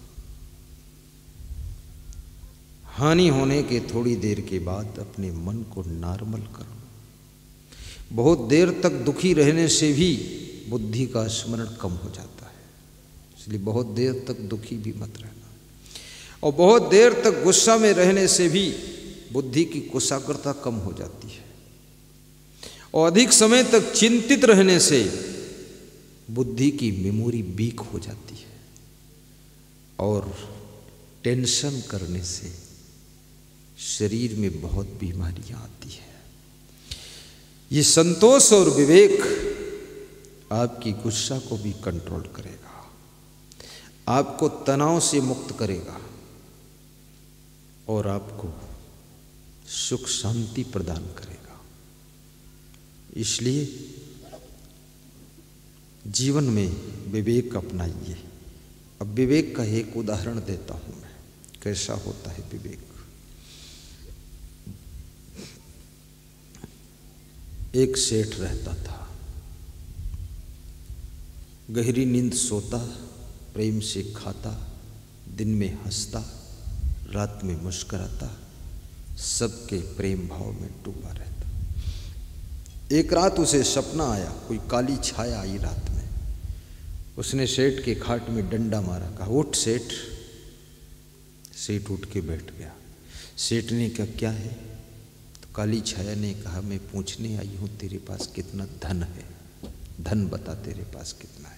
हानि होने के थोड़ी देर के बाद अपने मन को नॉर्मल करो। बहुत देर तक दुखी रहने से भी बुद्धि का स्मरण कम हो जाता है, इसलिए बहुत देर तक दुखी भी मत रहना। और बहुत देर तक गुस्सा में रहने से भी बुद्धि की कुशाग्रता कम हो जाती है, और अधिक समय तक चिंतित रहने से बुद्धि की मेमोरी वीक हो जाती है, और टेंशन करने से शरीर में बहुत बीमारियां आती है। ये संतोष और विवेक आपकी गुस्सा को भी कंट्रोल करेगा, आपको तनाव से मुक्त करेगा, और आपको सुख शांति प्रदान करेगा। इसलिए जीवन में विवेक अपनाइए। अब विवेक का एक उदाहरण देता हूं मैं, कैसा होता है विवेक। एक सेठ रहता था, गहरी नींद सोता, प्रेम से खाता, दिन में हंसता, रात में मुस्कुराता, सबके प्रेम भाव में डूबा रहता। एक रात उसे सपना आया, कोई काली छाया आई रात में। उसने सेठ के खाट में डंडा मारा, कहा उठ सेठ। सेठ उठ के बैठ गया। सेठ ने कहा क्या है? तो काली छाया ने कहा मैं पूछने आई हूं तेरे पास कितना धन है, धन बता तेरे पास कितना है।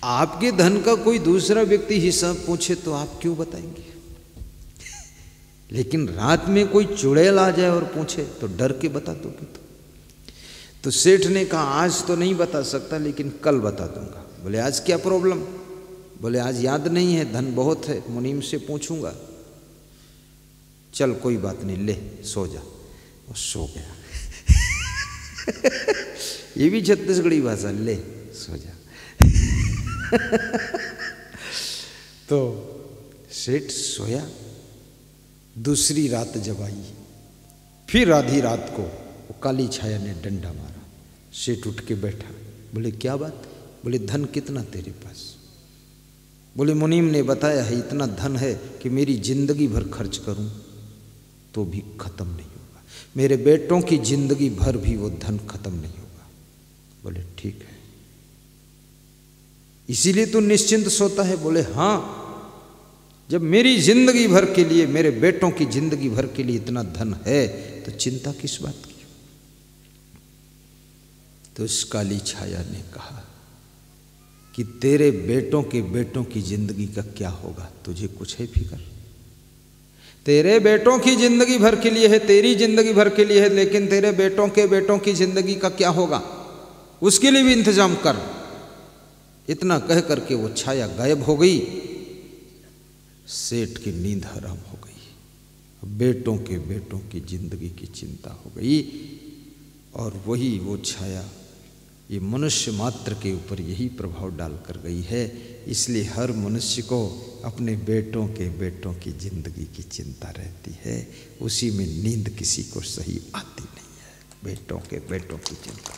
आपके धन का कोई दूसरा व्यक्ति हिसाब पूछे तो आप क्यों बताएंगे, लेकिन रात में कोई चुड़ैल आ जाए और पूछे तो डर के बता दोगे। तो सेठ ने कहा आज तो नहीं बता सकता लेकिन कल बता दूंगा। बोले आज क्या प्रॉब्लम? बोले आज याद नहीं है, धन बहुत है, मुनीम से पूछूंगा। चल कोई बात नहीं, ले सो जा। और सो गया। ये भी छत्तीसगढ़ी भाषा, ले सो जा। तो सेठ सोया। दूसरी रात जब आई, फिर आधी रात को वो काली छाया ने डंडा मारा। सेठ उठ के बैठा। बोले क्या बात? बोले धन कितना तेरे पास? बोले मुनीम ने बताया है इतना धन है कि मेरी जिंदगी भर खर्च करूं तो भी खत्म नहीं होगा, मेरे बेटों की जिंदगी भर भी वो धन खत्म नहीं होगा। बोले ठीक है, इसीलिए तू निश्चिंत सोता है? बोले हाँ, जब मेरी जिंदगी भर के लिए, मेरे बेटों की जिंदगी भर के लिए इतना धन है तो चिंता किस बात की? तो इस काली छाया ने कहा कि तेरे बेटों के बेटों की जिंदगी का क्या होगा, तुझे कुछ है फिक्र? तेरे बेटों की जिंदगी भर के लिए है, तेरी जिंदगी भर के लिए है, लेकिन तेरे बेटों के बेटों की जिंदगी का क्या होगा, उसके लिए भी इंतजाम कर। इतना कह करके वो छाया गायब हो गई। सेठ की नींद हराम हो गई। बेटों के बेटों की जिंदगी की चिंता हो गई। और वही वो छाया ये मनुष्य मात्र के ऊपर यही प्रभाव डाल कर गई है। इसलिए हर मनुष्य को अपने बेटों के बेटों की जिंदगी की चिंता रहती है, उसी में नींद किसी को सही आती नहीं है, बेटों के बेटों की चिंता।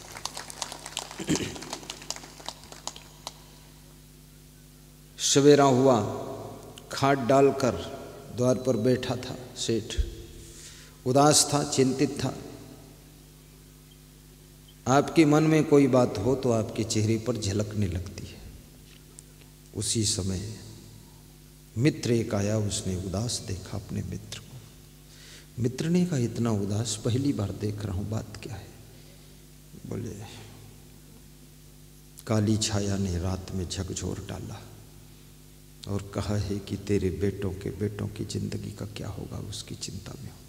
सवेरा हुआ, खाट डालकर द्वार पर बैठा था सेठ। उदास था, चिंतित था। आपके मन में कोई बात हो तो आपके चेहरे पर झलकने लगती है। उसी समय मित्र एक आया, उसने उदास देखा अपने मित्र को। मित्र ने कहा, इतना उदास पहली बार देख रहा हूँ, बात क्या है? बोले, काली छाया ने रात में झकझोर डाला और कहा है कि तेरे बेटों की जिंदगी का क्या होगा, उसकी चिंता में हो।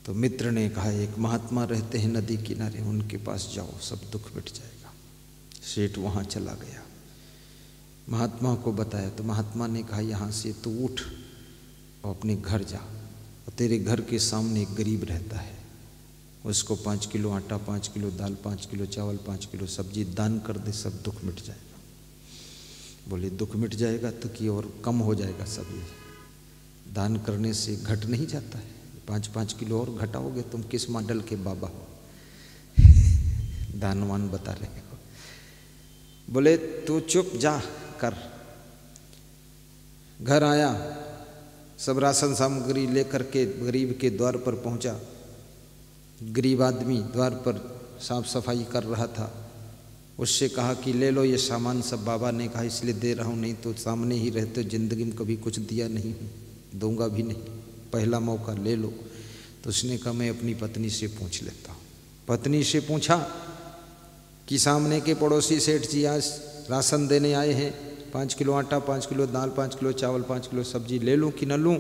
तो मित्र ने कहा, एक महात्मा रहते हैं नदी किनारे, उनके पास जाओ, सब दुख मिट जाएगा। सेठ वहाँ चला गया, महात्मा को बताया। तो महात्मा ने कहा, यहाँ से तू उठ और अपने घर जा, और तेरे घर के सामने एक गरीब रहता है, उसको 5 किलो आटा, 5 किलो दाल, 5 किलो चावल, 5 किलो सब्जी दान कर दे, सब दुख मिट जाएगा। बोले, दुख मिट जाएगा तो कि और कम हो जाएगा सब? ये दान करने से घट नहीं जाता है, 5-5 किलो और घटाओगे, तुम किस मॉडल के बाबा हो? दानवान बता रहे हो। बोले, तू चुप जा कर। घर आया, सब राशन सामग्री लेकर के गरीब के द्वार पर पहुंचा। गरीब आदमी द्वार पर साफ सफाई कर रहा था। उससे कहा कि ले लो ये सामान सब। बाबा ने कहा, इसलिए दे रहा हूँ, नहीं तो सामने ही रहते, जिंदगी में कभी कुछ दिया नहीं हूँ, दूंगा भी नहीं, पहला मौका ले लो। तो उसने कहा, मैं अपनी पत्नी से पूछ लेता हूँ। पत्नी से पूछा कि सामने के पड़ोसी सेठ जी आज राशन देने आए हैं, 5 किलो आटा, 5 किलो दाल, 5 किलो चावल, 5 किलो सब्जी, ले लूँ कि न लूँ?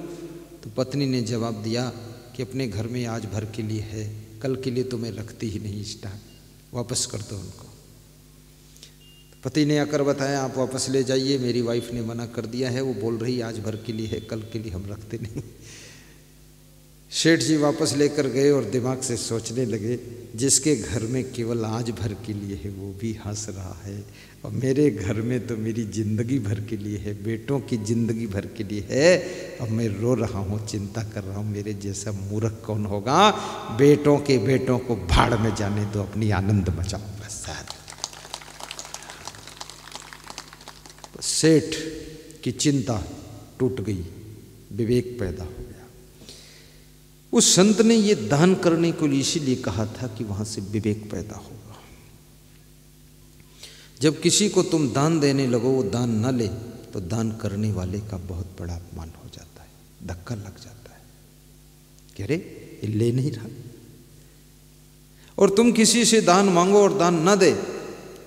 तो पत्नी ने जवाब दिया कि अपने घर में आज भर के लिए है, कल के लिए तो मैं रखती ही नहीं स्टॉक, वापस कर दो उनको। पति ने आकर बताया, आप वापस ले जाइए, मेरी वाइफ ने मना कर दिया है, वो बोल रही आज भर के लिए है, कल के लिए हम रखते नहीं। सेठ जी वापस लेकर गए और दिमाग से सोचने लगे, जिसके घर में केवल आज भर के लिए है वो भी हंस रहा है, और मेरे घर में तो मेरी जिंदगी भर के लिए है, बेटों की जिंदगी भर के लिए है, अब मैं रो रहा हूँ, चिंता कर रहा हूँ, मेरे जैसा मूर्ख कौन होगा? बेटों को भाड़ में जाने दो, अपनी आनंद मचाओ बस। सेठ की चिंता टूट गई, विवेक पैदा हो गया। उस संत ने ये दान करने को इसीलिए कहा था कि वहां से विवेक पैदा होगा। जब किसी को तुम दान देने लगो, वो दान न ले, तो दान करने वाले का बहुत बड़ा अपमान हो जाता है, धक्का लग जाता है कि अरे ये ले नहीं रहा। और तुम किसी से दान मांगो और दान न दे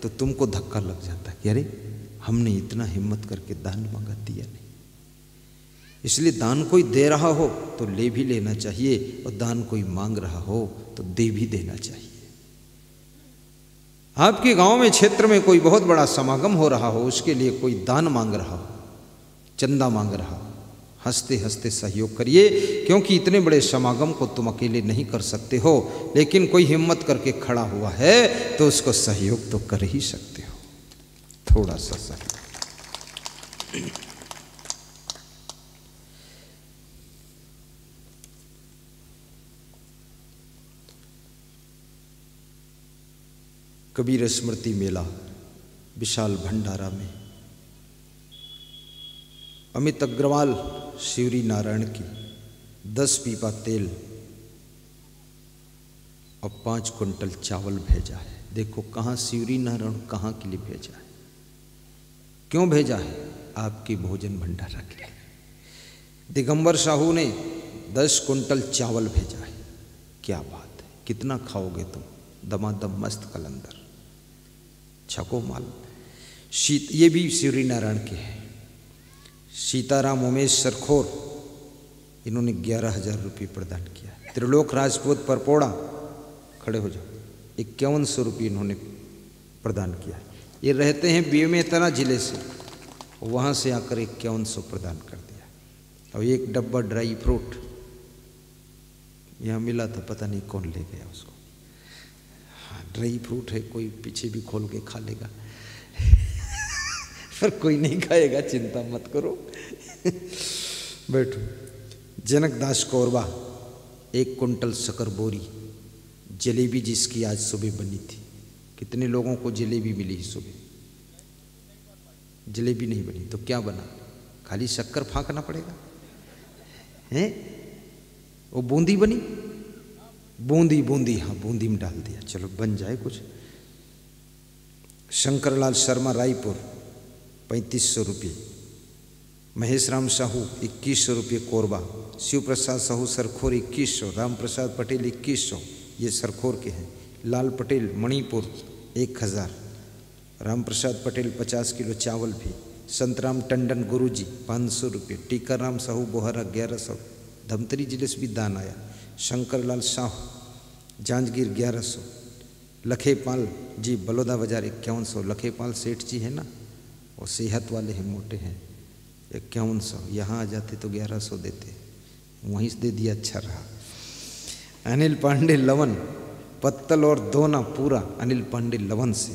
तो तुमको धक्का लग जाता है कि अरे हमने इतना हिम्मत करके दान मांगा, दिया नहीं। इसलिए दान कोई दे रहा हो तो ले भी लेना चाहिए, और दान कोई मांग रहा हो तो दे भी देना चाहिए। आपके गांव में, क्षेत्र में कोई बहुत बड़ा समागम हो रहा हो, उसके लिए कोई दान मांग रहा हो, चंदा मांग रहा हो, हंसते हंसते सहयोग करिए, क्योंकि इतने बड़े समागम को तुम अकेले नहीं कर सकते हो, लेकिन कोई हिम्मत करके खड़ा हुआ है तो उसको सहयोग तो कर ही सकते हो, थोड़ा सा सहयोग। कबीर स्मृति मेला विशाल भंडारा में अमित अग्रवाल शिवरी नारायण की 10 पीपा तेल और 5 कुंटल चावल भेजा है। देखो कहाँ शिवरी नारायण कहाँ के लिए भेजा है, क्यों भेजा है? आपके भोजन भंडारा के लिए। दिगंबर साहू ने 10 कुंटल चावल भेजा है। क्या बात है, कितना खाओगे तुम? दमादम मस्त कलंदर, छको माल। ये भी शिवरी नारायण के हैं। सीताराम उमेश सरखोर, इन्होंने 11,000 रुपये प्रदान किया। त्रिलोक राजपूत परपोड़ा, खड़े हो जाओ, 5100 रुपये इन्होंने प्रदान किया। ये रहते हैं बेमेतरा जिले से, वहाँ से आकर 5100 प्रदान कर दिया। और एक डब्बा ड्राई फ्रूट यहाँ मिला था, पता नहीं कौन ले गया उसको। हाँ, ड्राई फ्रूट है, कोई पीछे भी खोल के खा लेगा पर कोई नहीं खाएगा, चिंता मत करो बैठो। जनक दास कौरबा 1 कुंटल शक्कर बोरी, जलेबी जिसकी आज सुबह बनी थी। कितने लोगों को जलेबी मिली सुबह? जलेबी नहीं बनी तो क्या बना? खाली शक्कर फाँकना पड़ेगा हैं? वो बूंदी बनी, बूंदी बूंदी, हाँ बूंदी में डाल दिया, चलो बन जाए कुछ। शंकरलाल शर्मा रायपुर 3500 रुपये, महेश राम साहू 2100 रुपये कोरबा, शिव प्रसाद साहू सरखोर 2100, राम प्रसाद पटेल 2100, ये सरखोर के हैं। लाल पटेल मणिपुर 1000, राम प्रसाद पटेल 50 किलो चावल भी। संतराम टंडन गुरुजी 500 रुपये, टीकाराम साहू बोहरा 1100, धमतरी जिले से भी दान आया। शंकरलाल साहू जांजगीर 1100, लखेपाल जी बलौदा बाजार 5100, लखेपाल सेठ जी है ना, वो सेहत वाले हैं, मोटे हैं, 5100, यहाँ आ जाते तो 1100 देते, वहीं से दे दिया, अच्छा रहा। अनिल पांडे लवन पत्तल और दोना पूरा, अनिल पांडे लवन से।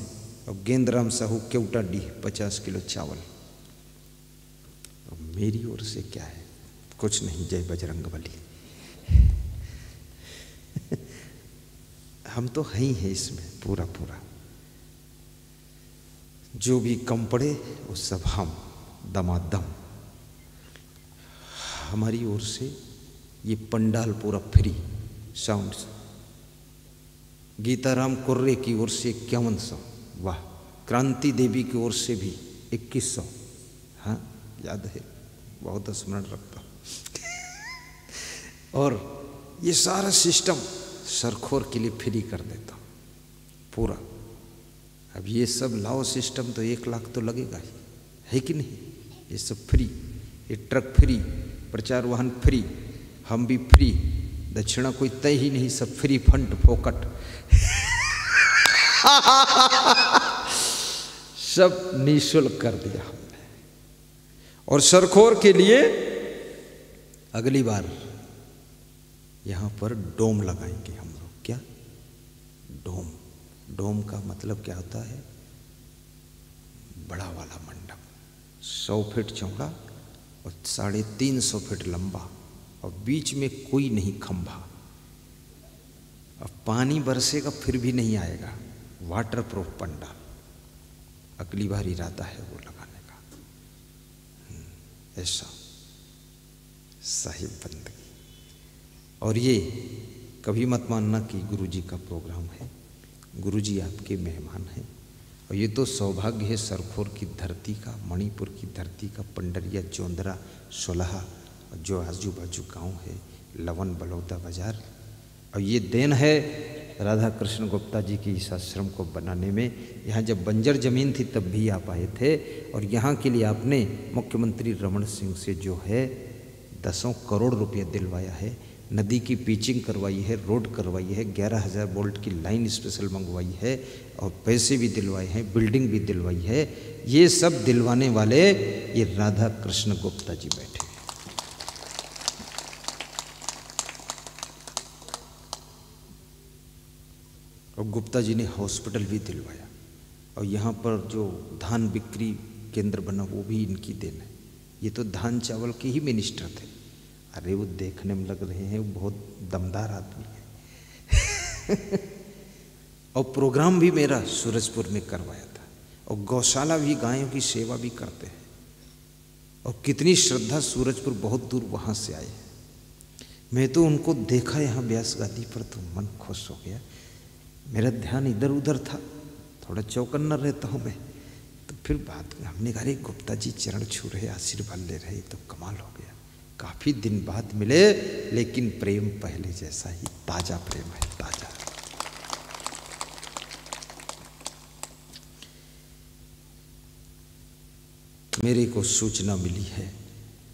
और गेंदराम साहू केवटा डी 50 किलो चावल। और मेरी ओर से क्या है, कुछ नहीं, जय बजरंगबली। हम तो हैं ही हैं इसमें पूरा पूरा, जो भी कम पड़े वो सब हम दमादम। हमारी ओर से ये पंडाल पूरा फ्री साउंड। गीताराम कुर्रे की ओर से 5100, वाह। क्रांति देवी की ओर से भी 2100, हाँ याद है, बहुत स्मरण रखता। और ये सारा सिस्टम सरखोर के लिए फ्री कर देता पूरा। अब ये सब लाओ सिस्टम तो 1 लाख तो लगेगा ही, है कि नहीं? ये सब फ्री, ये ट्रक फ्री, प्रचार वाहन फ्री, हम भी फ्री, दक्षिणा कोई तय ही नहीं, सब फ्री फंड फोकट। सब निःशुल्क कर दिया हमने। और सरखोर के लिए अगली बार यहाँ पर डोम लगाएंगे हम लोग। क्या डोम? डोम का मतलब क्या होता है? बड़ा वाला मंडप, 100 फीट चौड़ा और 350 फीट लंबा, और बीच में कोई नहीं खंभा। अब पानी बरसेगा फिर भी नहीं आएगा, वाटर प्रूफ पंडाल। अगली बार इरादा है वो लगाने का, ऐसा साहिब बंदगी। और ये कभी मत मानना कि गुरुजी का प्रोग्राम है, गुरुजी आपके मेहमान हैं। और ये तो सौभाग्य है सरखोर की धरती का, मणिपुर की धरती का, पंडरिया, चौंदरा, सोलहा, जो आजू बाजू गाँव है, लवन, बलौदा बाजार। और ये देन है राधा कृष्ण गुप्ता जी के इस आश्रम को बनाने में। यहाँ जब बंजर ज़मीन थी तब भी आप आए थे, और यहाँ के लिए आपने मुख्यमंत्री रमन सिंह से जो है 10 करोड़ रुपये दिलवाया है, नदी की पिचिंग करवाई है, रोड करवाई है, 11,000 वोल्ट की लाइन स्पेशल मंगवाई है, और पैसे भी दिलवाए हैं, बिल्डिंग भी दिलवाई है। ये सब दिलवाने वाले ये राधा कृष्ण गुप्ता जी बैठे। और गुप्ता जी ने हॉस्पिटल भी दिलवाया, और यहाँ पर जो धान बिक्री केंद्र बना वो भी इनकी देन है। ये तो धान चावल के ही मिनिस्टर थे। अरे वो देखने में लग रहे हैं वो बहुत दमदार आदमी है। और प्रोग्राम भी मेरा सूरजपुर में करवाया था, और गौशाला भी, गायों की सेवा भी करते हैं। और कितनी श्रद्धा, सूरजपुर बहुत दूर वहाँ से आए। मैं तो उनको देखा यहाँ व्यास गादी पर तो मन खुश हो गया। मेरा ध्यान इधर उधर था, थोड़ा चौकन्ना रहता हूँ मैं। तो फिर बात हमने कहा, गुप्ता जी चरण छू रहे, आशीर्वाद ले रहे, तो कमाल हो गया। काफ़ी दिन बाद मिले, लेकिन प्रेम पहले जैसा ही ताज़ा प्रेम है, ताज़ा। मेरे को सूचना मिली है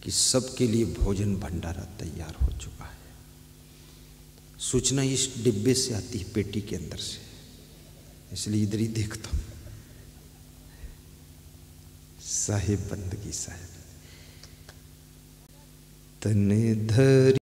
कि सबके लिए भोजन भंडारा तैयार हो चुका है। सूचना इस डिब्बे से आती है, पेटी के अंदर से, इसलिए इधर ही देखता हूँ। साहिब बंदगी, साहिब तने धरी